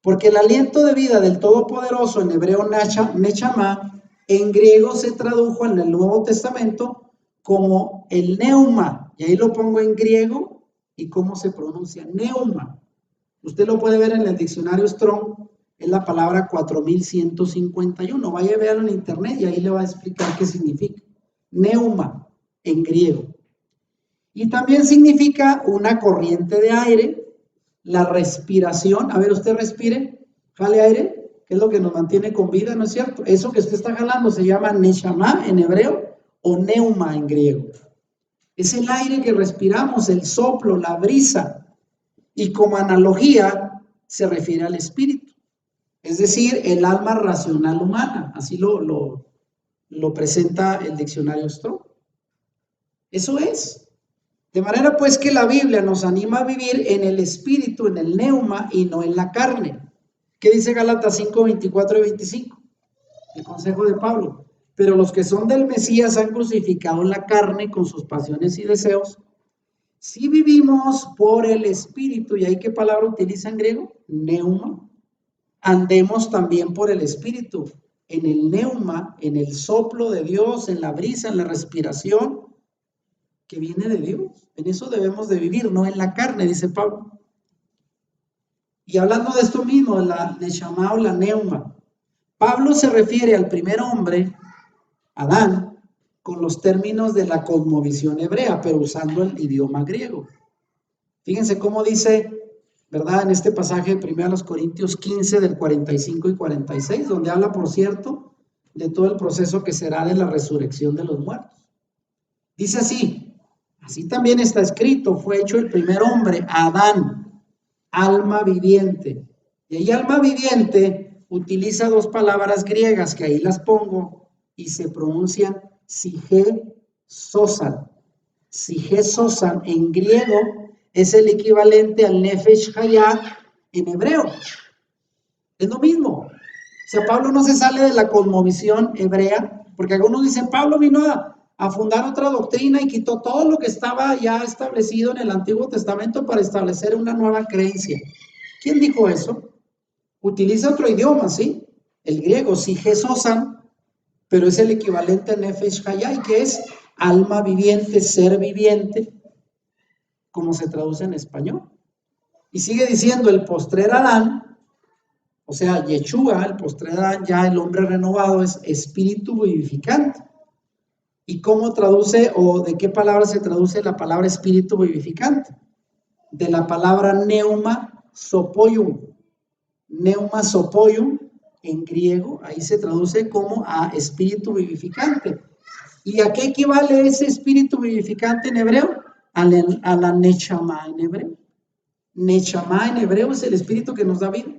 Porque el aliento de vida del Todopoderoso, en hebreo neshama, en griego se tradujo en el Nuevo Testamento como el neuma, y ahí lo pongo en griego y cómo se pronuncia, neuma. Usted lo puede ver en el diccionario Strong, es la palabra 4151. Vaya a verlo en internet y ahí le va a explicar qué significa. Neuma, en griego. Y también significa una corriente de aire, la respiración. A ver, usted respire, jale aire, que es lo que nos mantiene con vida, ¿no es cierto? Eso que usted está jalando se llama neshama en hebreo o neuma en griego. Es el aire que respiramos, el soplo, la brisa. Y como analogía se refiere al espíritu. Es decir, el alma racional humana. Así lo presenta el diccionario Strong. Eso es. De manera pues que la Biblia nos anima a vivir en el espíritu, en el neuma y no en la carne. ¿Qué dice Gálatas 5, 24 y 25? El consejo de Pablo. Pero los que son del Mesías han crucificado la carne con sus pasiones y deseos. Si vivimos por el Espíritu, ¿y ahí qué palabra utiliza en griego? Neuma. Andemos también por el Espíritu, en el neuma, en el soplo de Dios, en la brisa, en la respiración que viene de Dios. En eso debemos de vivir, no en la carne, dice Pablo. Y hablando de esto mismo, la neshama o la neuma, Pablo se refiere al primer hombre, Adán, con los términos de la cosmovisión hebrea, pero usando el idioma griego. Fíjense cómo dice, ¿verdad? En este pasaje de 1 Corintios 15 del 45 y 46, donde habla, por cierto, de todo el proceso que será de la resurrección de los muertos. Dice así también está escrito, fue hecho el primer hombre, Adán, alma viviente. Y ahí alma viviente utiliza dos palabras griegas que ahí las pongo y se pronuncian sige sosan. Sige sosan en griego es el equivalente al nefesh hayah en hebreo. Es lo mismo. O sea, Pablo no se sale de la cosmovisión hebrea, porque algunos dicen, Pablo vino a fundar otra doctrina y quitó todo lo que estaba ya establecido en el Antiguo Testamento para establecer una nueva creencia. ¿Quién dijo eso? Utiliza otro idioma, ¿sí? El griego, sige sosan, pero es el equivalente a nefesh hayah, que es alma viviente, ser viviente, como se traduce en español. Y sigue diciendo, el postrer Adán, o sea, Yeshua, el postrer Adán, ya el hombre renovado, es espíritu vivificante. ¿Y cómo traduce o de qué palabra se traduce la palabra espíritu vivificante? De la palabra neuma sopoium. Neuma sopoium en griego, ahí se traduce como a espíritu vivificante. ¿Y a qué equivale ese espíritu vivificante en hebreo? A la neshama en hebreo. Neshama en hebreo es el espíritu que nos da vida.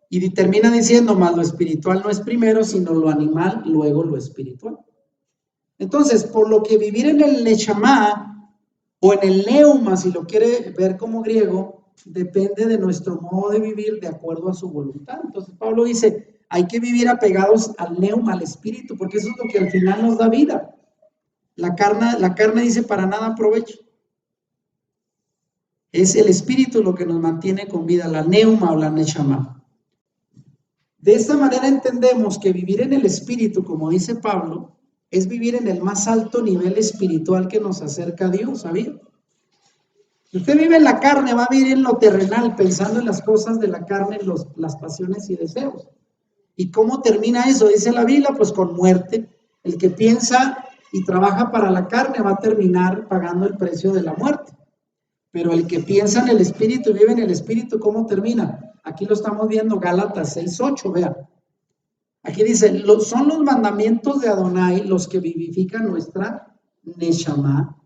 Y termina diciendo, más lo espiritual no es primero, sino lo animal, luego lo espiritual. Entonces, por lo que vivir en el neshama o en el neuma, si lo quiere ver como griego, depende de nuestro modo de vivir de acuerdo a su voluntad. Entonces, Pablo dice, hay que vivir apegados al neuma, al espíritu, porque eso es lo que al final nos da vida. La carne dice, para nada aprovecho. Es el espíritu lo que nos mantiene con vida, la neuma o la neshama. De esta manera entendemos que vivir en el espíritu, como dice Pablo, es vivir en el más alto nivel espiritual que nos acerca a Dios, ¿sabía? Si usted vive en la carne, va a vivir en lo terrenal, pensando en las cosas de la carne, las pasiones y deseos. ¿Y cómo termina eso? Dice la Biblia, pues con muerte. El que piensa y trabaja para la carne va a terminar pagando el precio de la muerte. Pero el que piensa en el espíritu y vive en el espíritu, ¿cómo termina? Aquí lo estamos viendo, Gálatas 6:8, vean. Aquí dice, son los mandamientos de Adonai los que vivifican nuestra neshama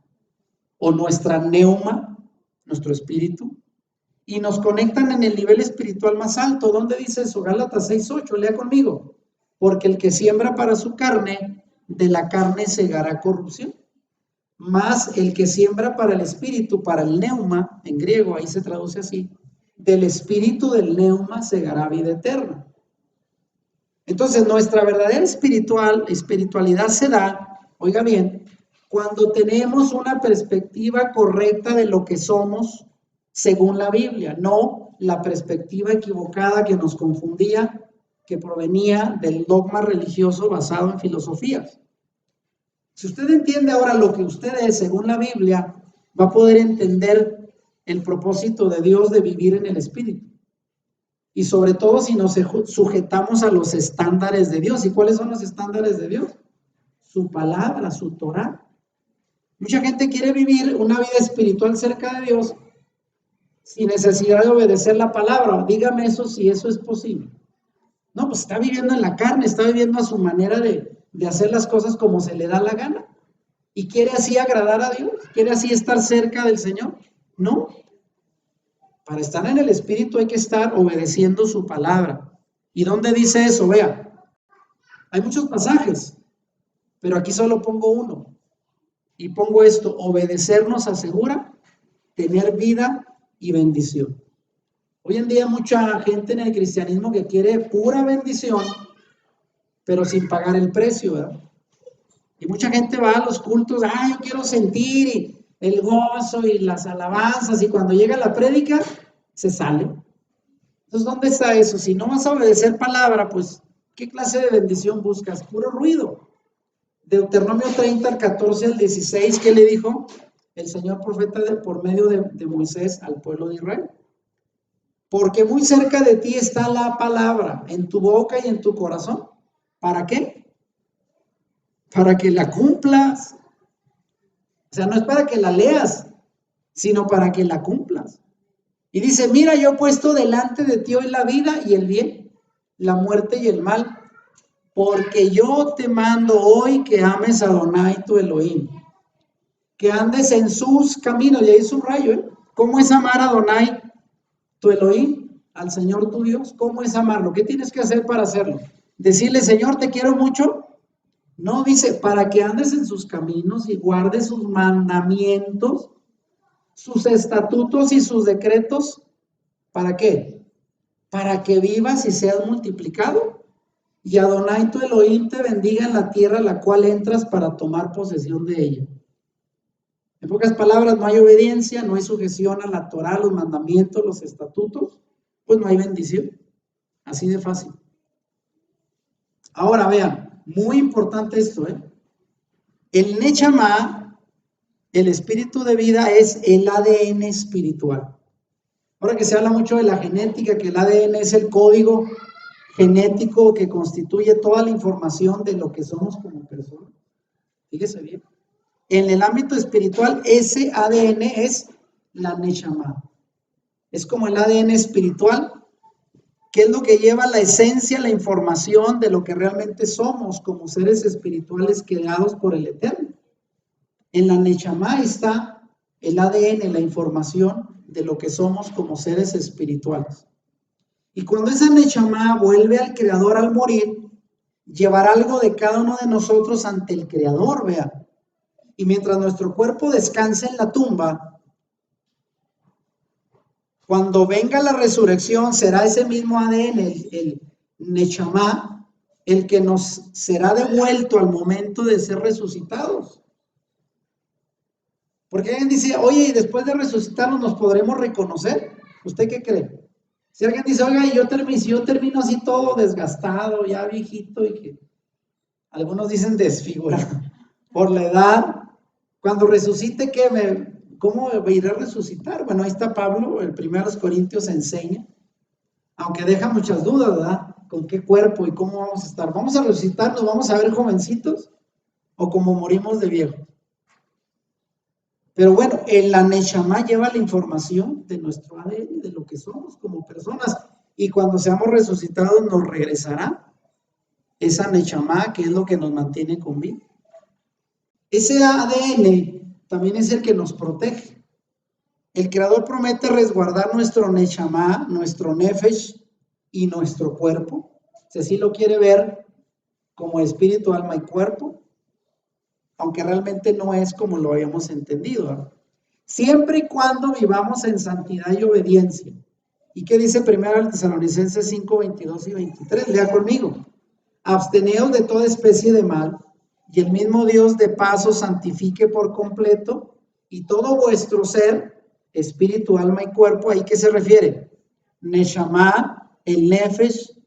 o nuestra neuma, nuestro espíritu, y nos conectan en el nivel espiritual más alto. ¿Dónde dice eso? Gálatas 6:8, lea conmigo. Porque el que siembra para su carne, de la carne segará corrupción. Más el que siembra para el espíritu, para el neuma, en griego, ahí se traduce así, del espíritu del neuma segará vida eterna. Entonces, nuestra verdadera espiritualidad se da, oiga bien, cuando tenemos una perspectiva correcta de lo que somos según la Biblia, no la perspectiva equivocada que nos confundía, que provenía del dogma religioso basado en filosofías. Si usted entiende ahora lo que usted es según la Biblia, va a poder entender el propósito de Dios de vivir en el Espíritu. Y sobre todo si nos sujetamos a los estándares de Dios. ¿Y cuáles son los estándares de Dios? Su palabra, su Torah. Mucha gente quiere vivir una vida espiritual cerca de Dios sin necesidad de obedecer la palabra. Dígame eso si eso es posible. No, pues está viviendo en la carne, está viviendo a su manera de hacer las cosas como se le da la gana. ¿Y quiere así agradar a Dios? ¿Quiere así estar cerca del Señor? No. Para estar en el Espíritu hay que estar obedeciendo su palabra. ¿Y dónde dice eso? Vea, hay muchos pasajes, pero aquí solo pongo uno. Y pongo esto, obedecer nos asegura tener vida y bendición. Hoy en día mucha gente en el cristianismo que quiere pura bendición, pero sin pagar el precio, ¿verdad? Y mucha gente va a los cultos, yo quiero sentir el gozo y las alabanzas, y cuando llega la prédica, se sale. Entonces, ¿dónde está eso? Si no vas a obedecer palabra, pues, ¿qué clase de bendición buscas? Puro ruido. Deuteronomio 30, al 14 al 16, ¿qué le dijo el Señor profeta por medio de Moisés al pueblo de Israel? Porque muy cerca de ti está la palabra, en tu boca y en tu corazón. ¿Para qué? Para que la cumplas. O sea, no es para que la leas, sino para que la cumplas. Y dice, mira, yo he puesto delante de ti hoy la vida y el bien, la muerte y el mal, porque yo te mando hoy que ames a Adonai tu Elohim, que andes en sus caminos. Y ahí es un rayo, ¿Cómo es amar a Adonai tu Elohim, al Señor tu Dios? ¿Cómo es amarlo? ¿Qué tienes que hacer para hacerlo? Decirle, Señor, te quiero mucho. No, dice, para que andes en sus caminos y guardes sus mandamientos, sus estatutos y sus decretos. ¿Para qué? Para que vivas y seas multiplicado. Y Adonai tu Elohim te bendiga en la tierra a la cual entras para tomar posesión de ella. En pocas palabras, no hay obediencia, no hay sujeción a la Torah, los mandamientos, los estatutos, pues no hay bendición. Así de fácil. Ahora vean, muy importante esto, El Nechama, el espíritu de vida, es el ADN espiritual. Ahora que se habla mucho de la genética, que el ADN es el código genético que constituye toda la información de lo que somos como personas. Fíjese bien. En el ámbito espiritual, ese ADN es la Neshama. Es como el ADN espiritual, que es lo que lleva la esencia, la información de lo que realmente somos como seres espirituales creados por el Eterno. En la Neshama está el ADN, la información de lo que somos como seres espirituales. Y cuando esa Neshama vuelve al Creador al morir, llevará algo de cada uno de nosotros ante el Creador, vea. Y mientras nuestro cuerpo descanse en la tumba, cuando venga la resurrección, será ese mismo ADN, el Neshama, el que nos será devuelto al momento de ser resucitados. Porque alguien dice, oye, y después de resucitarnos nos podremos reconocer. ¿Usted qué cree? Si alguien dice, oiga, yo termino así todo desgastado, ya viejito, y que algunos dicen desfigurado por la edad, cuando resucite, ¿cómo iré a resucitar? Bueno, ahí está Pablo, el 1 Corintios enseña, aunque deja muchas dudas, ¿verdad? ¿Con qué cuerpo y cómo vamos a estar? ¿Vamos a resucitar? ¿Nos vamos a ver jovencitos? ¿O como morimos de viejos? Pero bueno, la Neshama lleva la información de nuestro ADN, de lo que somos como personas, y cuando seamos resucitados nos regresará esa Neshama, que es lo que nos mantiene con vida. Ese ADN también es el que nos protege. El Creador promete resguardar nuestro Neshama, nuestro Nefesh y nuestro cuerpo. Si así lo quiere ver como espíritu, alma y cuerpo, aunque realmente no es como lo habíamos entendido, ¿verdad? Siempre y cuando vivamos en santidad y obediencia. ¿Y qué dice 1 Tesalonicenses 5, 22 y 23? Lea conmigo. Absteneos de toda especie de mal, y el mismo Dios de paz os santifique por completo, y todo vuestro ser, espíritu, alma y cuerpo, ¿ahí qué se refiere? Neshama, el nefesh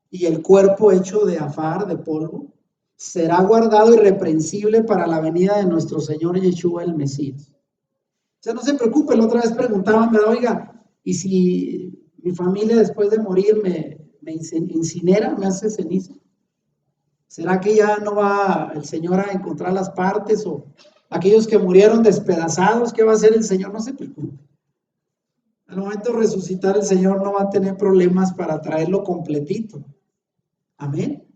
y el cuerpo hecho de afar, de polvo, será guardado irreprensible para la venida de nuestro Señor Yeshua el Mesías. O sea, no se preocupe, la otra vez preguntaban, oiga, ¿y si mi familia después de morir me incinera, me hace ceniza? ¿Será que ya no va el Señor a encontrar las partes? O aquellos que murieron despedazados, ¿qué va a hacer el Señor? No se preocupe. Al momento de resucitar, el Señor no va a tener problemas para traerlo completito. Amén.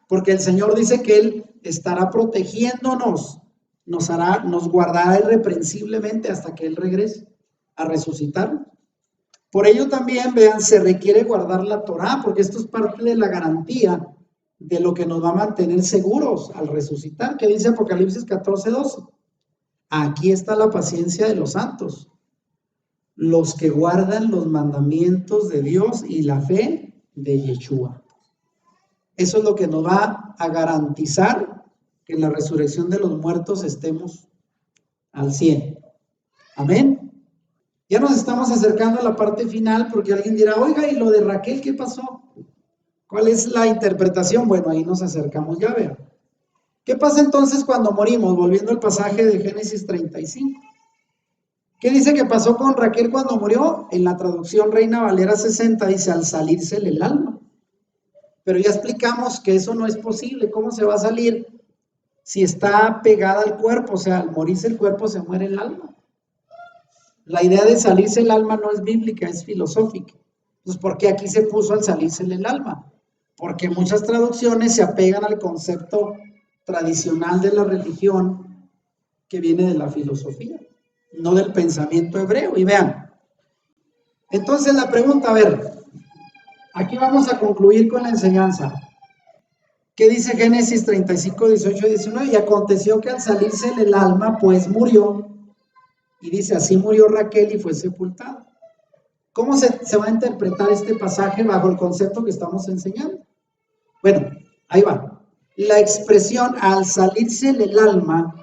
Porque el Señor dice que Él estará protegiéndonos, nos guardará irreprensiblemente hasta que Él regrese a resucitar. Por ello también, vean, se requiere guardar la Torá, porque esto es parte de la garantía de lo que nos va a mantener seguros al resucitar, que dice Apocalipsis 14:12. Aquí está la paciencia de los santos, los que guardan los mandamientos de Dios y la fe de Yeshua. Eso es lo que nos va a garantizar que en la resurrección de los muertos estemos al 100. Amén. Ya nos estamos acercando a la parte final porque alguien dirá, oiga, ¿y lo de Raquel qué pasó? ¿Cuál es la interpretación? Bueno, ahí nos acercamos, ya vean. ¿Qué pasa entonces cuando morimos? Volviendo al pasaje de Génesis 35. ¿Qué dice que pasó con Raquel cuando murió? En la traducción Reina Valera 60 dice, al salírsele el alma. Pero ya explicamos que eso no es posible. ¿Cómo se va a salir si está pegada al cuerpo? O sea, al morirse el cuerpo se muere el alma. La idea de salirse el alma no es bíblica, es filosófica. Entonces, ¿por qué aquí se puso al salirse el alma? Porque muchas traducciones se apegan al concepto tradicional de la religión que viene de la filosofía, no del pensamiento hebreo. Y vean, entonces la pregunta, a ver, aquí vamos a concluir con la enseñanza. ¿Qué dice Génesis 35, 18 y 19? Y aconteció que al salirse el alma, pues murió. Y dice, así murió Raquel y fue sepultada. ¿Cómo se va a interpretar este pasaje bajo el concepto que estamos enseñando? Bueno, ahí va. La expresión al salirse el alma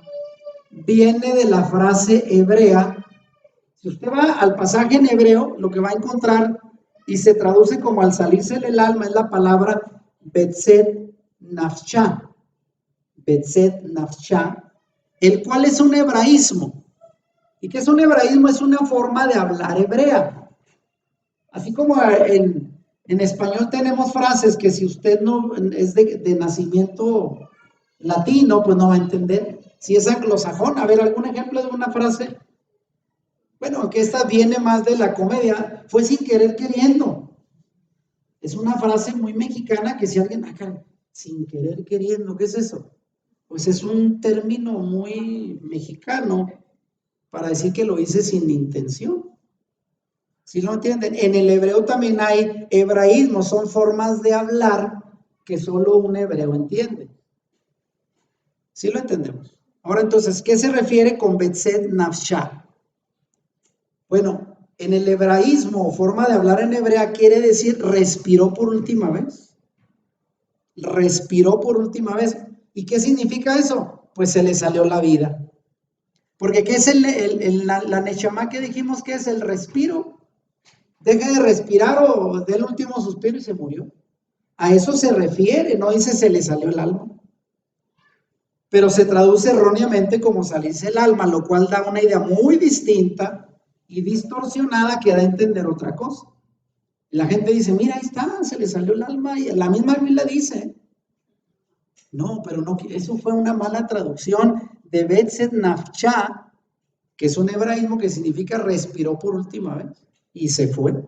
viene de la frase hebrea. Si usted va al pasaje en hebreo, lo que va a encontrar y se traduce como al salirse el alma es la palabra betzet nafsha. Betzet nafsha, el cual es un hebraísmo. ¿Y qué es un hebraísmo? Es una forma de hablar hebrea. Así como en español tenemos frases que si usted no es de nacimiento latino, pues no va a entender. Si es anglosajón, a ver, algún ejemplo de una frase. Bueno, aunque esta viene más de la comedia, fue sin querer queriendo. Es una frase muy mexicana que si alguien acá, sin querer queriendo, ¿qué es eso? Pues es un término muy mexicano para decir que lo hice sin intención. ¿Sí lo entienden? En el hebreo también hay hebraísmos, son formas de hablar que solo un hebreo entiende. ¿Sí lo entendemos? Ahora entonces, ¿qué se refiere con betzet nafsha? Bueno, en el hebraísmo, forma de hablar en hebrea, quiere decir respiró por última vez. Respiró por última vez. ¿Y qué significa eso? Pues se le salió la vida. Porque ¿qué es la neshama que dijimos que es el respiro? Deja de respirar o del último suspiro y se murió. A eso se refiere, no dice se le salió el alma. Pero se traduce erróneamente como salirse el alma, lo cual da una idea muy distinta y distorsionada que da a entender otra cosa. La gente dice, mira, ahí está, se le salió el alma, y la misma Biblia dice. No, pero no, eso fue una mala traducción de betzet nafsha, que es un hebraísmo que significa respiró por última vez y se fue.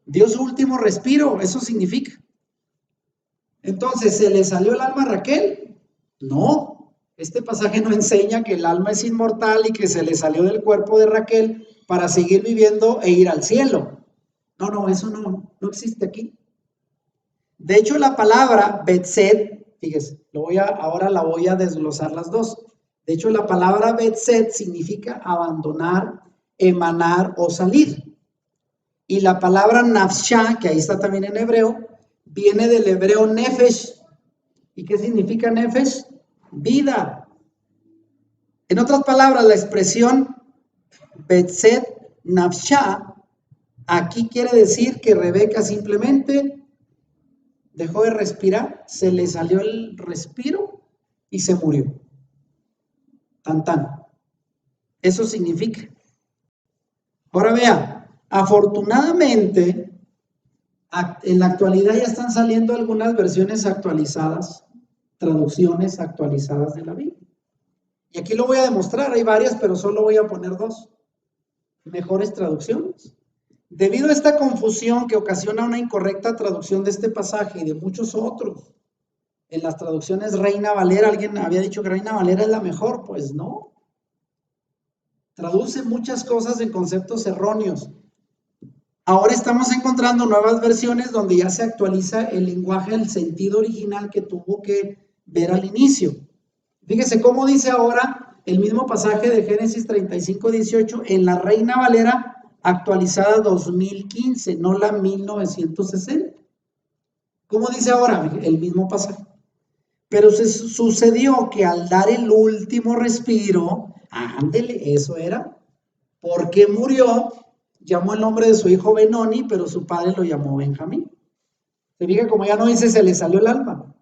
Dio su último respiro, eso significa. Entonces, ¿se le salió el alma a Raquel? No, este pasaje no enseña que el alma es inmortal y que se le salió del cuerpo de Raquel para seguir viviendo e ir al cielo. No, eso no existe aquí. De hecho, la palabra betzet, fíjese, ahora la voy a desglosar las dos. De hecho, la palabra betzet significa abandonar, emanar o salir. Y la palabra nafsha, que ahí está también en hebreo, viene del hebreo nefesh. ¿Y qué significa nefesh? Vida. En otras palabras, la expresión betzet nafsha aquí quiere decir que Rebeca simplemente dejó de respirar, se le salió el respiro y se murió. Tan tan. Eso significa. Ahora vea, afortunadamente, en la actualidad ya están saliendo algunas versiones actualizadas, traducciones actualizadas de la Biblia. Y aquí lo voy a demostrar, hay varias, pero solo voy a poner dos. Mejores traducciones. Debido a esta confusión que ocasiona una incorrecta traducción de este pasaje y de muchos otros, en las traducciones Reina Valera, alguien había dicho que Reina Valera es la mejor, pues no. Traduce muchas cosas en conceptos erróneos. Ahora estamos encontrando nuevas versiones donde ya se actualiza el lenguaje, el sentido original que tuvo que ver al inicio. Fíjese cómo dice ahora el mismo pasaje de Génesis 35, 18 en la Reina Valera actualizada 2015, no la 1960. ¿Cómo dice ahora? El mismo pasaje. Pero sucedió que al dar el último respiro, ándele, eso era, porque murió, llamó el nombre de su hijo Benoni, pero su padre lo llamó Benjamín. Se fija como ya no dice se le salió el alma,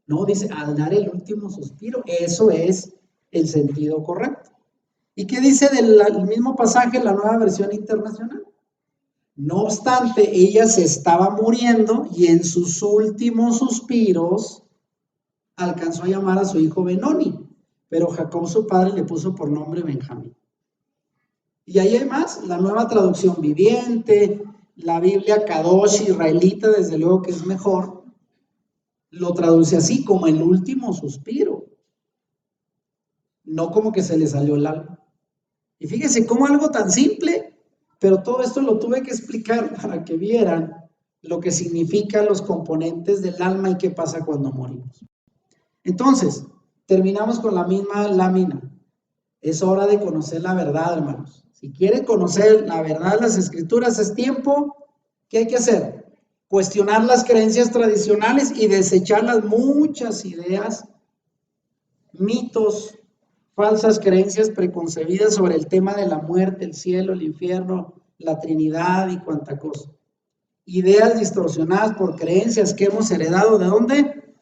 no, dice al dar el último suspiro, eso es el sentido correcto. ¿Y qué dice del mismo pasaje en la Nueva Versión Internacional? No obstante, ella se estaba muriendo y en sus últimos suspiros alcanzó a llamar a su hijo Benoni, pero Jacob su padre le puso por nombre Benjamín. Y ahí hay más, la Nueva Traducción Viviente, la Biblia Kadosh israelita, desde luego que es mejor, lo traduce así, como el último suspiro, no como que se le salió el alma. Y fíjese cómo algo tan simple, pero todo esto lo tuve que explicar para que vieran lo que significan los componentes del alma y qué pasa cuando morimos. Entonces, terminamos con la misma lámina. Es hora de conocer la verdad, hermanos. Si quieren conocer la verdad de las Escrituras, es tiempo. ¿Qué hay que hacer? Cuestionar las creencias tradicionales y desechar las muchas ideas, mitos, falsas creencias preconcebidas sobre el tema de la muerte, el cielo, el infierno, la Trinidad y cuanta cosa. Ideas distorsionadas por creencias que hemos heredado, ¿de dónde?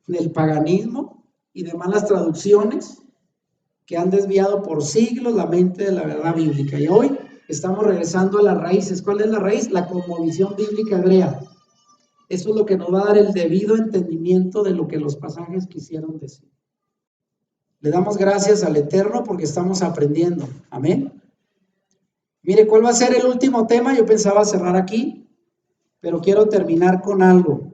Del paganismo y de malas traducciones que han desviado por siglos la mente de la verdad bíblica. Y hoy estamos regresando a las raíces. ¿Cuál es la raíz? La cosmovisión bíblica hebrea. Eso es lo que nos va a dar el debido entendimiento de lo que los pasajes quisieron decir. Le damos gracias al Eterno porque estamos aprendiendo. Amén. Mire, ¿cuál va a ser el último tema? Yo pensaba cerrar aquí, pero quiero terminar con algo.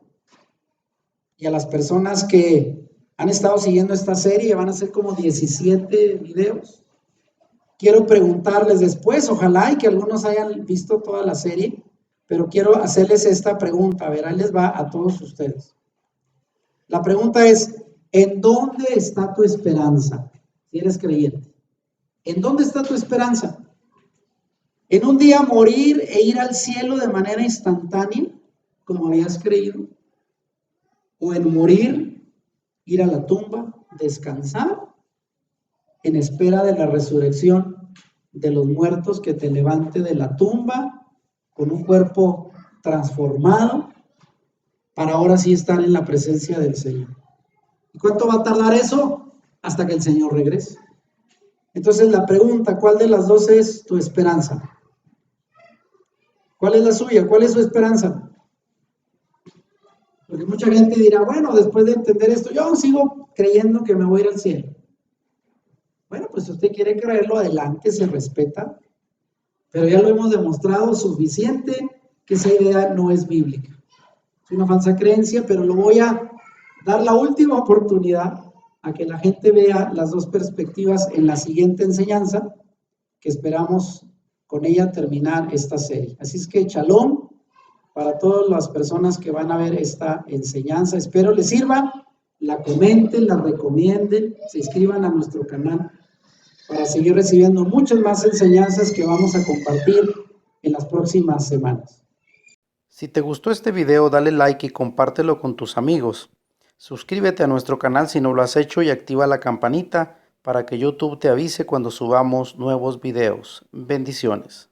Y a las personas que han estado siguiendo esta serie, van a ser como 17 videos. Quiero preguntarles después, ojalá y que algunos hayan visto toda la serie, pero quiero hacerles esta pregunta, a ver, ahí les va a todos ustedes. La pregunta es, ¿en dónde está tu esperanza? Si eres creyente, ¿en dónde está tu esperanza? ¿En un día morir e ir al cielo de manera instantánea, como habías creído? ¿O en morir, ir a la tumba, descansar, en espera de la resurrección de los muertos que te levante de la tumba con un cuerpo transformado para ahora sí estar en la presencia del Señor? ¿Y cuánto va a tardar eso? Hasta que el Señor regrese. Entonces la pregunta, ¿cuál de las dos es tu esperanza? ¿Cuál es la suya? ¿Cuál es su esperanza? Porque mucha gente dirá, bueno, después de entender esto, yo sigo creyendo que me voy a ir al cielo. Bueno, pues si usted quiere creerlo, adelante, se respeta, pero ya lo hemos demostrado suficiente que esa idea no es bíblica. Es una falsa creencia, pero lo voy a dar la última oportunidad a que la gente vea las dos perspectivas en la siguiente enseñanza, que esperamos con ella terminar esta serie. Así es que shalom para todas las personas que van a ver esta enseñanza. Espero les sirva, la comenten, la recomienden, se inscriban a nuestro canal para seguir recibiendo muchas más enseñanzas que vamos a compartir en las próximas semanas. Si te gustó este video, dale like y compártelo con tus amigos. Suscríbete a nuestro canal si no lo has hecho y activa la campanita para que YouTube te avise cuando subamos nuevos videos. Bendiciones.